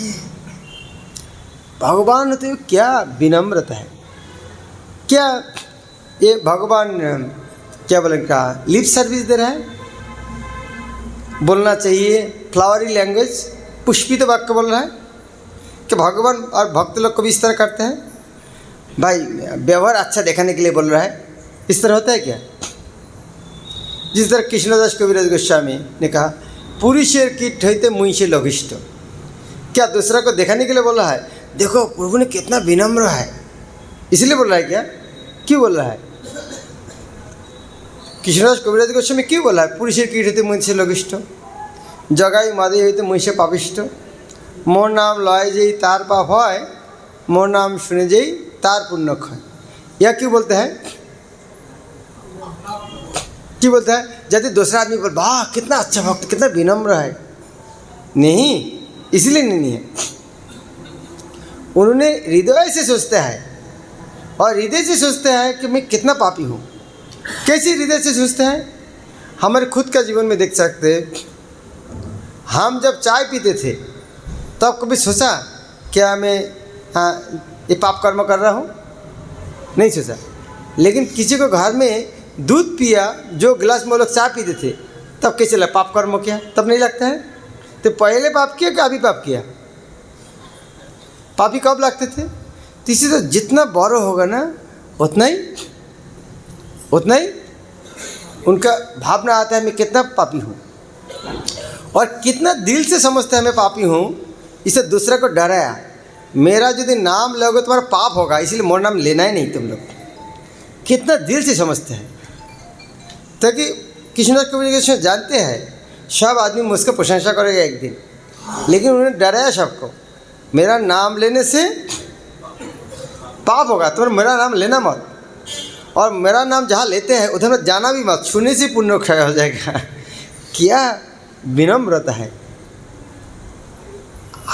भगवान तो क्या विनम्रता है, क्या ये भगवान क्या बोले का लिप सर्विस दे रहा है, बोलना चाहिए फ्लावरी लैंग्वेज, पुष्पित वाक्य बोल रहा है कि भगवान और भक्त लोग को भी इस तरह करते हैं, भाई व्यवहार अच्छा दिखाने के लिए बोल रहा है। इस तरह होता है क्या? जिस तरह कृष्णदास कविराज गोस्वामी ने कहा पुरुषेर कीट होते मुई से लघिष्ठ, क्या दूसरा को दिखाने के लिए बोल रहा है देखो प्रभु ने कितना विनम्र है, इसलिए बोल रहा है क्या? क्यों बोल रहा है? कृष्णदास कविराज गोस्वामी क्यों बोला है पुरुषेर कीट होते मुई से लघिष्ठ, जगाई मादे होते मुई से पापिष्ठ, मोर नाम लय जेई तार पाप है, मोर नाम सुने जेई तार पुण्य है। यह क्यों बोलते हैं? क्यों बोलता है? यदि दूसरा आदमी बोल वाह कितना अच्छा भक्त, कितना विनम्र है, नहीं, इसलिए नहीं है। उन्होंने हृदय से सोचते हैं, और हृदय से सोचते हैं कि मैं कितना पापी हूँ। कैसे हृदय से सोचते हैं? हमारे खुद का जीवन में देख सकते हैं। हम जब चाय पीते थे तब कभी सोचा क्या मैं ये पाप कर्म कर रहा हूँ? नहीं सोचा। लेकिन किसी को घर में दूध पिया, जो गिलास में लोग चाय पीते थे, तब कैसे लगा पाप कर्म किया? तब नहीं लगता है? तो पहले पाप किया कि अभी पाप किया? पापी कब लगते थे? तीसरी तो जितना बड़ा होगा ना उतना ही उनका भावना आता है मैं कितना पापी हूँ, और कितना दिल से समझते हैं मैं पापी हूँ। इसे दूसरा को डराया, मेरा यदि नाम लोगे तुम्हारा पाप होगा, इसलिए मोर नाम लेना ही नहीं तुम लोग। कितना दिल से समझते हैं, ताकि कृष्णदास कविराज जानते हैं सब आदमी मुझको प्रशंसा करेगा एक दिन, लेकिन उन्होंने डराया सबको, मेरा नाम लेने से पाप होगा, तुम मेरा नाम लेना मत, और मेरा नाम जहाँ लेते हैं उधर मत जाना भी मत, सुनने से पुण्य क्षय हो जाएगा। क्या विनम्रता है।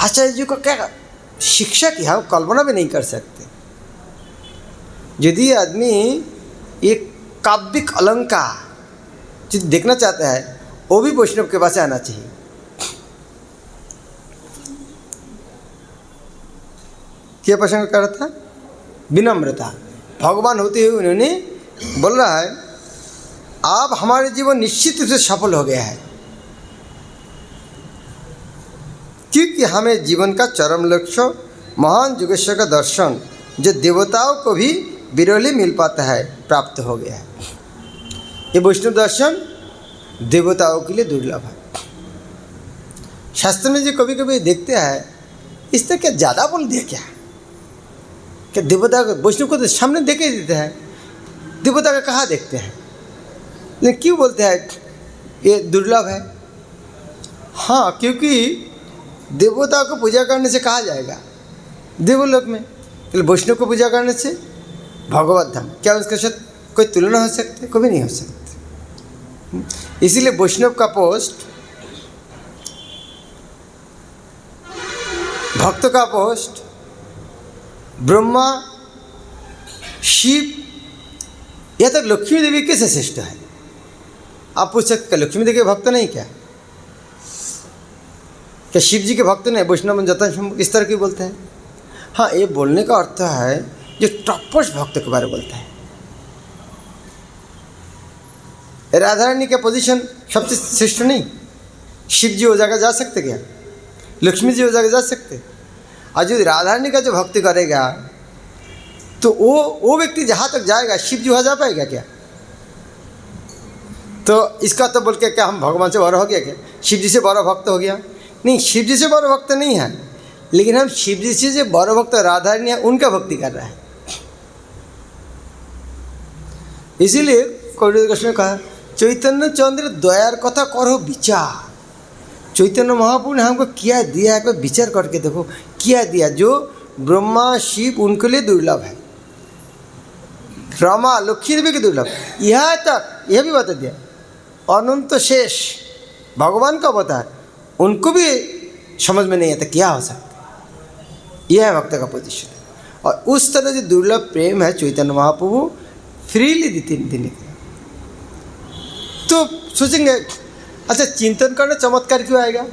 आचार्य जी को क्या शिक्षा की हम कल्पना भी नहीं कर सकते। यदि आदमी एक काव्यिक अलंकार जो देखना चाहता है वो भी वैष्णव के पास आना चाहिए। क्या प्रसंग कर रहा था? विनम्रता। भगवान होते हुए उन्होंने बोल रहा है आप हमारे जीवन निश्चित रूप से सफल हो गया है, क्योंकि हमें जीवन का चरम लक्ष्य महान योगेश्वर का दर्शन जो देवताओं को भी विरल मिल पाता है प्राप्त हो गया है। ये वैष्णव दर्शन देवताओं के लिए दुर्लभ है। शास्त्र में जो कभी कभी देखते हैं इस तरह क्या ज़्यादा बोल दिया क्या देवता को वैष्णव को तो सामने देखे ही देते हैं, देवता का कहाँ देखते हैं, लेकिन क्यों बोलते हैं ये दुर्लभ है? हाँ, क्योंकि देवता को पूजा करने से कहा जाएगा देवलोक में, वैष्णव को पूजा करने से भगवत धाम, क्या उसके साथ कोई तुलना हो सकती? कभी नहीं हो सकती। इसीलिए वैष्णव का पोस्ट, भक्त का पोस्ट ब्रह्मा, शिव या तक लक्ष्मी देवी कैसे श्रेष्ठ है? आप पूछ सकते लक्ष्मी देवी के भक्त नहीं क्या शिव जी के भक्त नहीं? वैष्णव जतन इस तरह की बोलते हैं। हाँ, ये बोलने का अर्थ है जो टॉपर्स भक्त के बारे में बोलता है। राधा रानी का पोजीशन सबसे श्रेष्ठ नहीं? शिव जी हो जाकर जा सकते क्या? लक्ष्मी जी हो जाकर जा सकते? और यदि राधा रानी का जो भक्ति करेगा तो वो व्यक्ति जहाँ तक जाएगा शिव जी हो जा पाएगा क्या? तो इसका तो बोल के क्या हम भगवान से बड़ा हो गया क्या? शिव जी से बड़ा भक्त हो गया? नहीं, शिव जी से बड़ा भक्त नहीं है, लेकिन हम शिव जी से जो बड़ा भक्त राधा रानी है उनका भक्ति कर रहा है। इसीलिए कबीर कृष्ण ने कहा चैतन्य चंद्र दयार कथा करो विचार। चैतन्य महाप्रभु ने हमको क्या दिया है, कोई विचार करके देखो क्या दिया जो ब्रह्मा शिव उनके लिए दुर्लभ है, रमा लक्ष्मी देवी के दुर्लभ। यह तक यह भी बता दिया अनंत शेष भगवान का बता है, उनको भी समझ में नहीं आता क्या हो सकता। यह है भक्त का पोजीशन। और उस तरह जो दुर्लभ प्रेम है चैतन्य महाप्रभु फ्रीली देने के। तो सोचेंगे अच्छा चिंतन करना चमत्कार क्यों आएगा?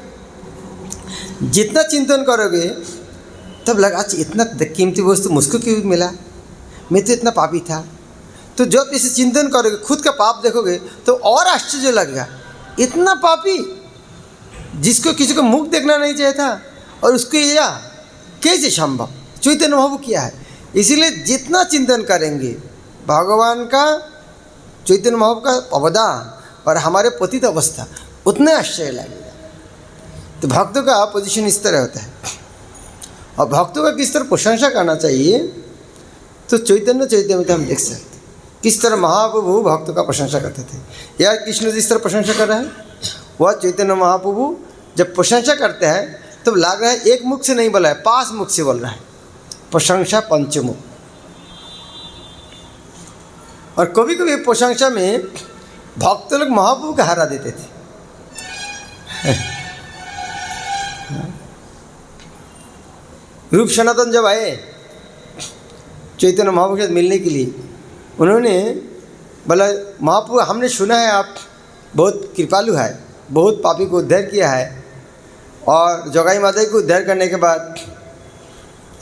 जितना चिंतन करोगे तब लगा अच्छा इतना कीमती वस्तु मुझको क्यों मिला, मैं तो इतना पापी था। तो जब इसे चिंतन करोगे खुद का पाप देखोगे तो और आश्चर्य लगेगा, इतना पापी जिसको किसी को मुख देखना नहीं चाहिए था और उसको यह कैसे संभव? चैतन्य महाप्रभु किया है। इसीलिए जितना चिंतन करेंगे भगवान का चैतन्य महाप्रभु का अवदान और हमारे पतित अवस्था उतने आश्चर्य लगेगा। तो भक्तों का पोजीशन इस तरह होता है। और भक्तों का किस तरह प्रशंसा करना चाहिए तो चैतन्य में हम देख सकते किस तरह महाप्रभु भक्तों का प्रशंसा करते थे। यार कृष्ण जिस तरह प्रशंसा कर रहा है वह चैतन्य महाप्रभु जब प्रशंसा करते हैं तब लग रहा है एक मुख से नहीं बोला है, 5 मुख से बोल रहा है। प्रशंसा पंचमुख। और कभी कभी प्रशंसा में भक्त लोग महाप्रभु का हरा देते थे। रूप सनातन जब आए चैतन्य महाप्रभु के साथ मिलने के लिए, उन्होंने बोला महाप्रभु हमने सुना है आप बहुत कृपालु है, बहुत पापी को उद्धार किया है और जोगाई माता को उद्धार करने के बाद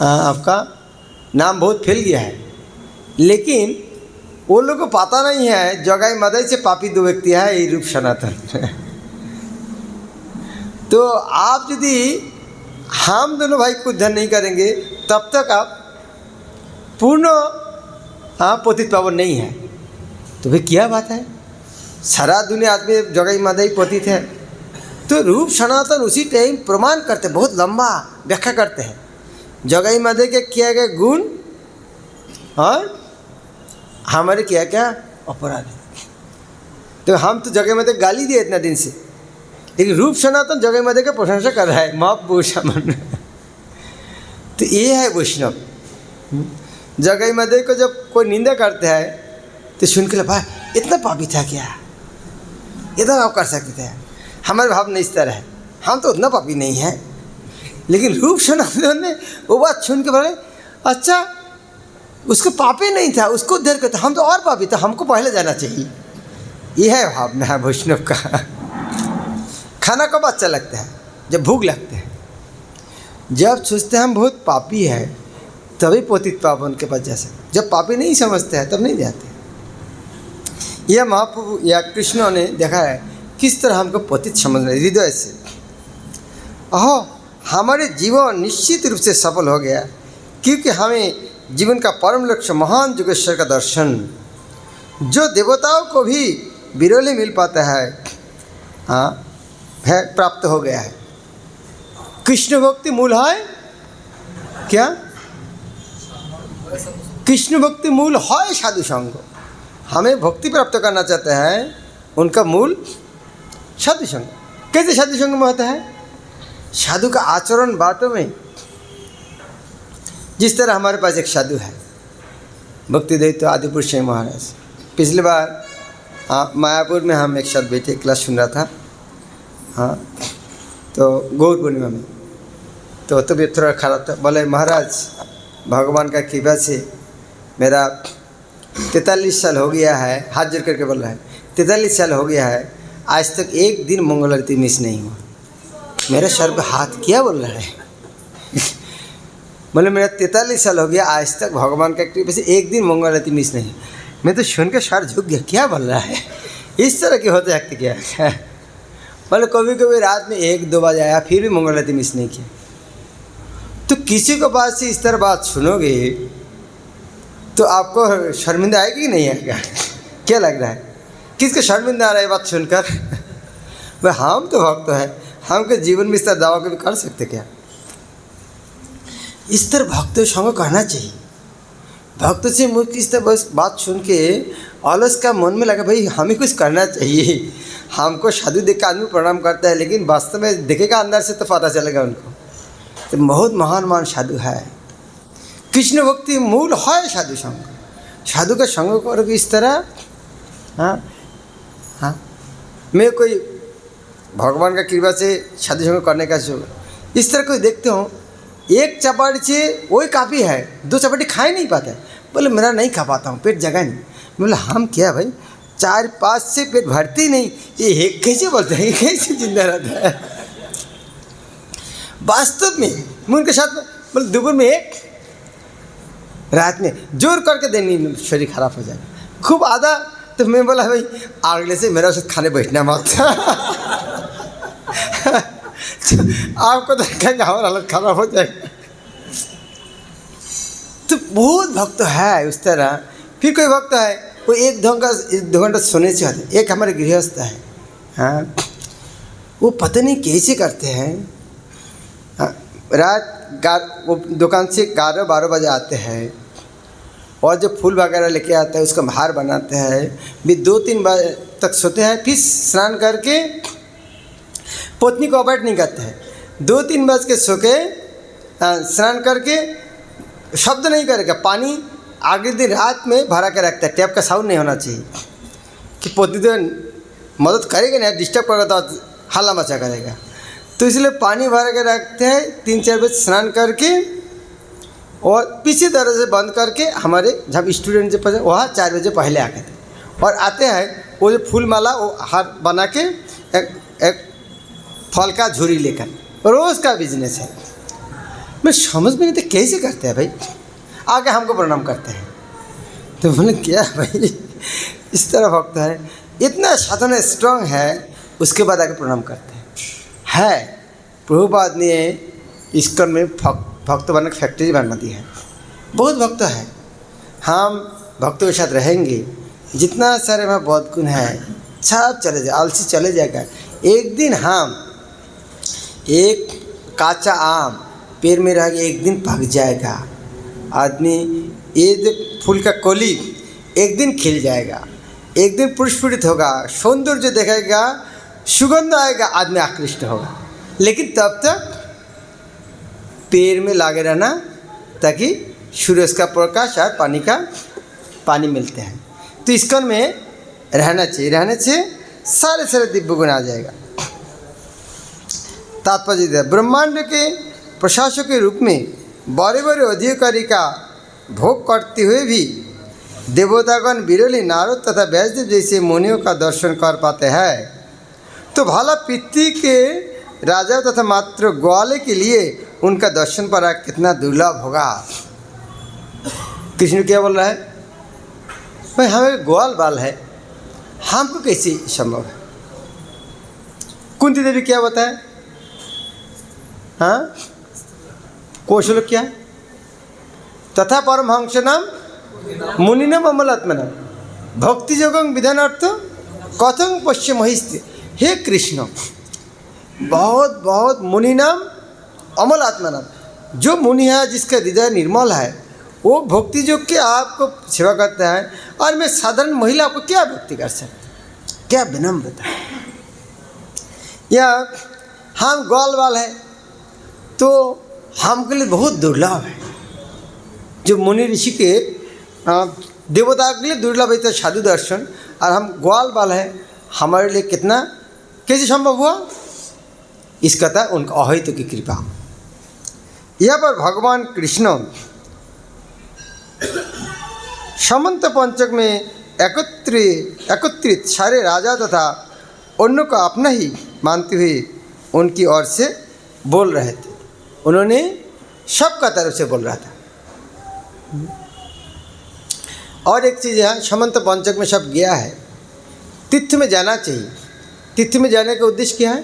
आपका नाम बहुत फैल गया है, लेकिन वो लोग को पता नहीं है जोगाई माता से पापी 2 व्यक्ति है ये रूप सनातन। तो आप यदि हम दोनों भाई को उद्धार नहीं करेंगे तब तक आप पूर्ण पतित पावन नहीं है। तो भाई क्या बात है, सारा दुनिया आदमी जोगाई माता ही पतित है। तो रूप सनातन उसी टाइम प्रमाण करते, बहुत लंबा व्याख्या करते हैं जोगाई माता के किया गए गुण और हमारे क्या क्या अपराध है। तो हम तो जोगाई माता गाली दिए इतना दिन से, लेकिन रूप सनातन जोगाई माता का प्रशंसा कर रहा है महापुरुषमन। तो ये है वैष्णव। जोगाई माता को जब कोई निंदा करते हैं तो सुन के भाई इतना पापी था क्या, इतना आप कर सकते थे? हमारे भाव नहीं इस तरह है, हम तो उतना पापी नहीं हैं। लेकिन रूप सनातन ने वो बात सुन के बोले अच्छा उसको पापी नहीं था, उसको उद्धार करता, हम तो और पापी था, हमको पहले जाना चाहिए। यह है भावना है वैष्णव का। खाना कब अच्छा लगता है? जब भूख लगता है। जब सोचते हैं हम बहुत पापी है तभी पतित पावन के पास जा सकते। जब पापी नहीं समझते हैं तब नहीं जाते। यह महाप्रभु या कृष्ण ने देखा है किस तरह हमको पतित समझना हृदय से। अहो हमारे जीवन निश्चित रूप से सफल हो गया, क्योंकि हमें जीवन का परम लक्ष्य महान योगेश्वर का दर्शन, जो देवताओं को भी विरल मिल पाता है, है प्राप्त हो गया है। कृष्ण भक्ति मूल है क्या? कृष्ण भक्ति मूल है साधु संग। हमें भक्ति प्राप्त करना चाहते हैं, उनका मूल साधु संग। कैसे साधु संग में होता है? साधु का आचरण बातों में। जिस तरह हमारे पास एक साधु है भक्ति दैत्य आदिपुर सिंह महाराज। पिछली बार मायापुर में हम एक साथ बैठे क्लास सुन रहा था, हाँ, तो गौर पूर्णिमा में। तो तबीयत थोड़ा खराब था। बोले महाराज भगवान का कृपा से मेरा 43 साल हो गया है, हाथ जोड़ करके बोल रहा है 43 साल हो गया है, आज तक एक दिन मंगल आरती मिस नहीं हुआ। मेरे सर पे हाथ क्या बोल रहा है? बोले मेरा 43 साल हो गया, आज तक भगवान का कृपा से एक दिन मंगल आरती मिस नहीं। मैं तो सुन के सर झुक गया, क्या बोल रहा है? इस तरह के होते हैं क्या? बोले कभी कभी रात में 1-2 बजे आया फिर भी मंगल आरती मिस नहीं किया। तो किसी को बात से इस तरह बात सुनोगे तो आपको शर्मिंदा आएगी कि नहीं आएगा? क्या लग रहा है? किसको शर्मिंदा आ रहा है बात सुनकर? भाई हम तो भक्त हैं, हमके जीवन में इस तरह दावा कभी कर सकते क्या? इस तरह भक्तों संग करना चाहिए। भक्त से मुझ इस तरह बस बात सुन के अलस का मन में लगा भाई हमें कुछ करना चाहिए। हमको साधु देख के आदमी प्रणाम करता है, लेकिन वास्तव में देखेगा अंदर से तो पता चलेगा उनको। तो बहुत महान साधु है। कृष्ण भक्ति मूल है साधु संग। साधु का संग करोगे इस तरह। हाँ हाँ, मैं कोई भगवान का कृपा से साधु संग करने का शौक इस तरह कोई देखते हो, एक चपाटी से वही काफ़ी है, 2 चपाटी खा ही नहीं पाता है। बोले मेरा नहीं खा पाता हूँ, पेट जगह नहीं। बोले हम क्या भाई 4-5 से पेट भरते ही नहीं, ये कैसे बोलते हैं, कैसे जिंदा रहता है? वास्तव में मैं उनके साथ बोले दोपहर में 1, रात में जोर करके देनी शरीर खराब हो जाएगा। खूब आधा तो मैं बोला भाई अगले से मेरा साथ खाने बैठना मत। आपको तो कहेंगे हमारा हालत खराब हो जाएगा। तो बहुत भक्त है उस तरह। फिर कोई भक्त है वो 1-2 घंटा सोने से आते। एक हमारे गृहस्थ है, हाँ, वो पता नहीं कैसे करते हैं। हाँ, रात वो दुकान से 11-12 बजे आते हैं और जो फूल वगैरह लेके आते हैं उसका हार बनाते हैं, भी 2-3 बजे तक सोते हैं। फिर स्नान करके पत्नी को अवॉइड नहीं करते हैं। 2-3 बज के सो के स्नान करके शब्द नहीं करेगा। पानी अगले दिन रात में भरा के रखता है, टैप का साउंड नहीं होना चाहिए कि पत्नी तो मदद करेगा नहीं, डिस्टर्ब करेगा तो हल्ला मचा करेगा। तो इसलिए पानी भरा के रखते हैं। 3-4 बजे स्नान करके और पीछे दरवाजे बंद करके हमारे जब स्टूडेंट जब वहाँ 4 बजे पहले आते थे और आते हैं। वो जो फूल माला वो हाथ बना के एक फल का झुरी लेकर, रोज़ का बिजनेस है। मैं समझ में नहीं तो कैसे करते हैं भाई। आगे हमको प्रणाम करते हैं तो बोले क्या भाई इस तरह भक्त है, इतना साधना स्ट्रांग है, उसके बाद आगे प्रणाम करते हैं। प्रभुपाद ने इस्कॉन में भक्त बनने की फैक्ट्री बना दी है। बहुत भक्त है। हम भक्तों के साथ रहेंगे, जितना सारे वहाँ बहुत गुण है सब चले जाए, आलसी चले जाएगा। एक दिन हम एक काचा आम पेड़ में रह गया, एक दिन पक जाएगा। आदमी ये जो फूल का कली एक दिन खिल जाएगा, एक दिन पुष्पित होगा, सौंदर्य देखेगा, सुगंध आएगा, आदमी आकृष्ट होगा। लेकिन तब तक पेड़ में लगे रहना ताकि सूरज का प्रकाश और पानी मिलते हैं। तो इस्कॉन में रहना चाहिए, रहने से सारे दिव्य गुण आ जाएगा। तात्पर्य ब्रह्मांड के प्रशासक के रूप में बड़े बड़े अधिकारी का भोग करते हुए भी देवतागण बिरली नारद तथा व्यासदेव जैसे मुनियों का दर्शन कर पाते हैं, तो भला पृथ्वी के राजा तथा मात्र ग्वाले के लिए उनका दर्शन पाना कितना दुर्लभ होगा। कृष्ण क्या बोल रहा है? भाई हमें ग्वाल बाल है, हमको कैसे संभव है? कुंती देवी क्या बताए? हाँ, कौशल क्या? तथा परमहंस नाम मुनिनाम अमलात्मनाम भक्ति जोगं विधानार्थ कथं पश्य महिस्ते। हे कृष्ण, बहुत बहुत मुनि नाम अमल आत्मा नाम, जो मुनि है जिसका हृदय निर्मल है वो भक्ति योग के आपको सेवा करता है, और मैं साधारण महिला को क्या भक्ति कर सकता? क्या विनम्रता। या हम ग्वाल वाल है तो हमके लिए बहुत दुर्लभ है। जो मुनि ऋषि के देवता के लिए दुर्लभ है तो साधु दर्शन, और हम ग्वाल बाल है, हमारे लिए कितना कैसे संभव हुआ? इसका था उनका अहित की कृपा। यहाँ पर भगवान कृष्ण समंत पंचक में एकत्रित सारे राजा तथा अन्यों को अपना ही मानते हुए उनकी ओर से बोल रहे थे। उन्होंने सबका तरफ से बोल रहा था। और एक चीज़ है, समंत पंचक में सब गया है, तीर्थ में जाना चाहिए। तीर्थ में जाने का उद्देश्य क्या है?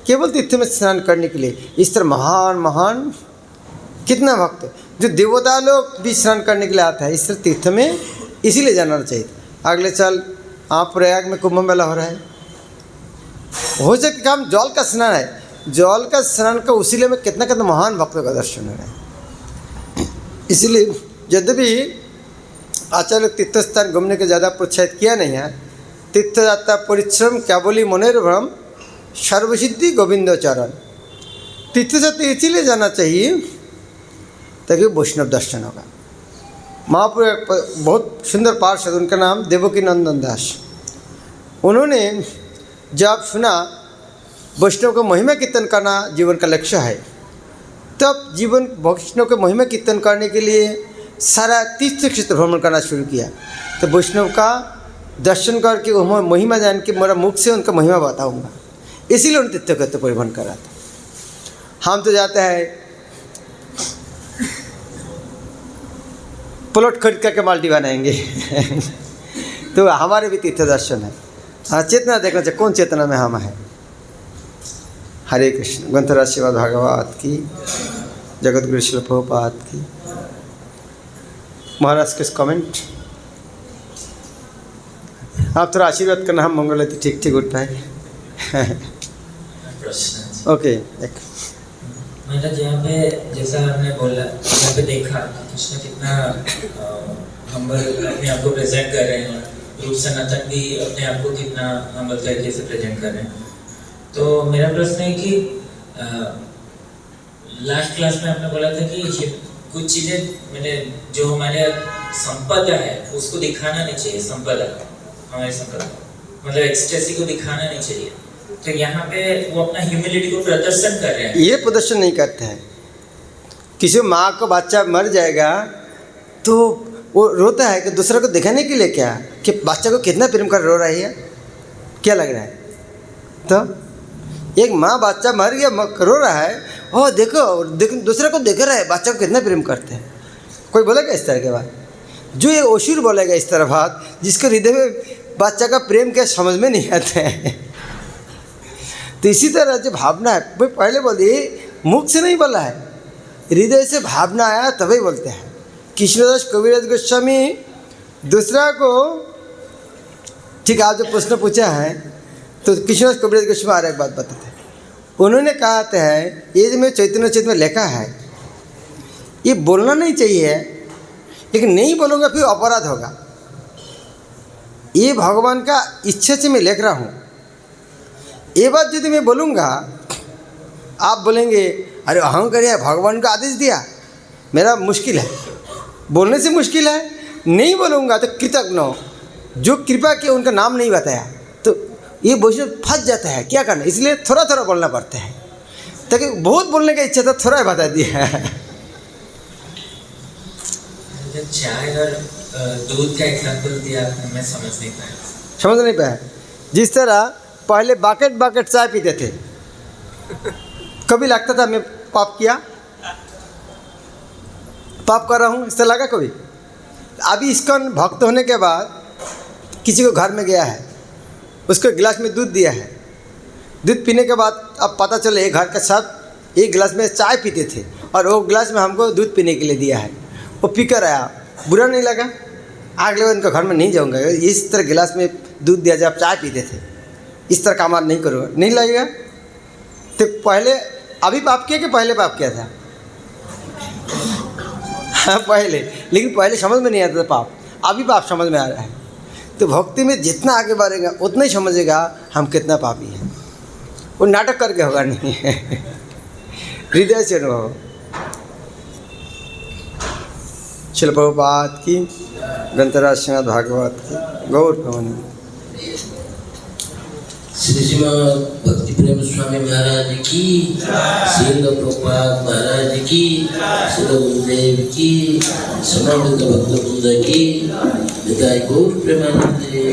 केवल तीर्थ में स्नान करने के लिए। इस तरह महान महान कितना भक्त जो देवता लोग भी स्नान करने के लिए आता है, इस तरह तीर्थ में इसीलिए जाना चाहिए। अगले साल आप प्रयाग में कुंभ मेला हो रहा है, हो सकता हम जल का स्नान है, जल का स्नान का उसीलिए में कितना कितना महान भक्तों का दर्शन हो रहा है। इसलिए यद्यपि आचार्य तीर्थस्थान घूमने के ज़्यादा प्रोत्साहित किया नहीं है। तीर्थ यात्रा परिश्रम क्या बोली मनोरभ्रम सर्वसिद्धि गोविंद चरण। तीर्थ यात्रा इसीलिए जाना चाहिए ताकि वैष्णव दर्शन होगा। महापुर एक बहुत सुंदर पार्षद, उनका नाम देवकी नंदन दास। उन्होंने जब सुना वैष्णव को महिमा कीर्तन करना जीवन का लक्ष्य है, तब जीवन वैष्णव के महिमा कीर्तन करने के लिए सारा तीर्थ क्षेत्र भ्रमण करना शुरू किया। तो वैष्णव का दर्शन करके वो महिमा जान के मेरा मुख से उनका महिमा बताऊंगा, इसीलिए उन तीर्थ क्षेत्र परिभ्रमण कर रहा था। हम तो जाते हैं प्लॉट खरीद करके माल्टी बनाएंगे तो हमारे भी तीर्थ दर्शन है। हाँ, चेतना देखना चाहिए कौन चेतना में हम है। हरे कृष्ण। ग्रंथराज श्रीमद् भागवत की, जगत गुरु श्रील प्रभुपाद की। महाराज के कमेंट आप थोड़ा आशीर्वाद करना, हम मंगल तो ठीक ठीक उठ पाए। ओके, एक महाराज यहाँ पे जैसा आपने बोला, यहाँ पे देखा कि कृष्ण कितना हम्बल अपने आप को प्रेजेंट कर रहे हैं, रूप सनातन भी अपने आप को कितना हम्बल तरीके से प्रेजेंट कर रहे हैं। तो मेरा प्रश्न है कि लास्ट क्लास में आपने बोला था कि कुछ चीज़ें मैंने जो हमारे संपदा है उसको दिखाना नहीं चाहिए। संपदा हमारी संपदा मतलब एक्सटेसी को दिखाना नहीं चाहिए। तो यहाँ पे वो अपना ह्यूमिलिटी को प्रदर्शन कर रहे हैं। ये प्रदर्शन नहीं करते हैं। किसी माँ को बच्चा मर जाएगा तो वो रोता है कि दूसरे को दिखाने के लिए, क्या कि बच्चा को कितना प्रेम कर रो रही है, क्या लग रहा है? तो एक माँ बच्चा मर गया रो रहा है, ओ देखो देखो दूसरे को देख रहा है बच्चा को कितना प्रेम करते हैं। कोई बोलेगा इस तरह के बात? जो ये असुर बोलेगा इस तरह बात, जिसके हृदय में बच्चा का प्रेम क्या समझ में नहीं आता है। तो इसी तरह जो भावना है, वो पहले बोल दिए मुख से नहीं बोला है, हृदय से भावना आया तभी बोलते हैं। कृष्णदास कविराज गोस्वामी दूसरा को, ठीक आप जो प्रश्न पूछा है तो कृष्णदास कविराज गोस्वामी और एक बात बताते हैं। उन्होंने कहा है ये जो मेरे चैतन्य चेत में लिखा है ये बोलना नहीं चाहिए, लेकिन नहीं बोलूँगा फिर अपराध होगा। ये भगवान का इच्छा से मैं लिख रहा हूँ। ये बात यदि मैं बोलूँगा आप बोलेंगे अरे अहंकार है, भगवान का आदेश दिया, मेरा मुश्किल है, बोलने से मुश्किल है। नहीं बोलूँगा तो कृतज्ञ जो कृपा किया उनका नाम नहीं बताया तो ये वैष्णव फंस जाता है, क्या करना, इसलिए थोड़ा थोड़ा बोलना पड़ता है ताकि बहुत बोलने का इच्छा था, थोड़ा ही बता दिया। चाय और दूध का एग्जाम्पल दिया आपने, मैं समझ नहीं पाया। समझ नहीं पाया? जिस तरह पहले बाकेट बाकेट चाय पीते थे, कभी लगता था मैं पाप किया, पाप कर रहा हूँ, इससे लगा कभी? अभी इस्कॉन भक्त होने के बाद किसी को घर में गया है, उसको एक गिलास में दूध दिया है, दूध पीने के बाद अब पता चले एक घर के सब एक गिलास में चाय पीते थे और वो गिलास में हमको दूध पीने के लिए दिया है। वो पी कर आया, बुरा नहीं लगा? अगले दिन उनका घर में नहीं जाऊँगा, इस तरह गिलास में दूध दिया जब चाय पीते थे, इस तरह काम नहीं करो, नहीं लगेगा? तो पहले अभी पाप किया कि पहले पाप किया था? हाँ पहले, लेकिन पहले समझ में नहीं आता था पाप, अभी पाप समझ में आ रहा है। तो भक्ति में जितना आगे बढ़ेगा उतना ही समझेगा हम कितना पापी हैं। वो नाटक करके होगा नहीं है, हृदय से अनुभव। श्रील प्रभुपाद की, ग्रंथराज श्रीमद् भागवत की, गौर प्रमाणी। श्री श्रीमद् भक्ति प्रेम स्वामी महाराज की, श्रील प्रभुपाद महाराज की, श्री गुरुदेव की, समस्त भक्त वृंद की, गौर प्रेमानंद।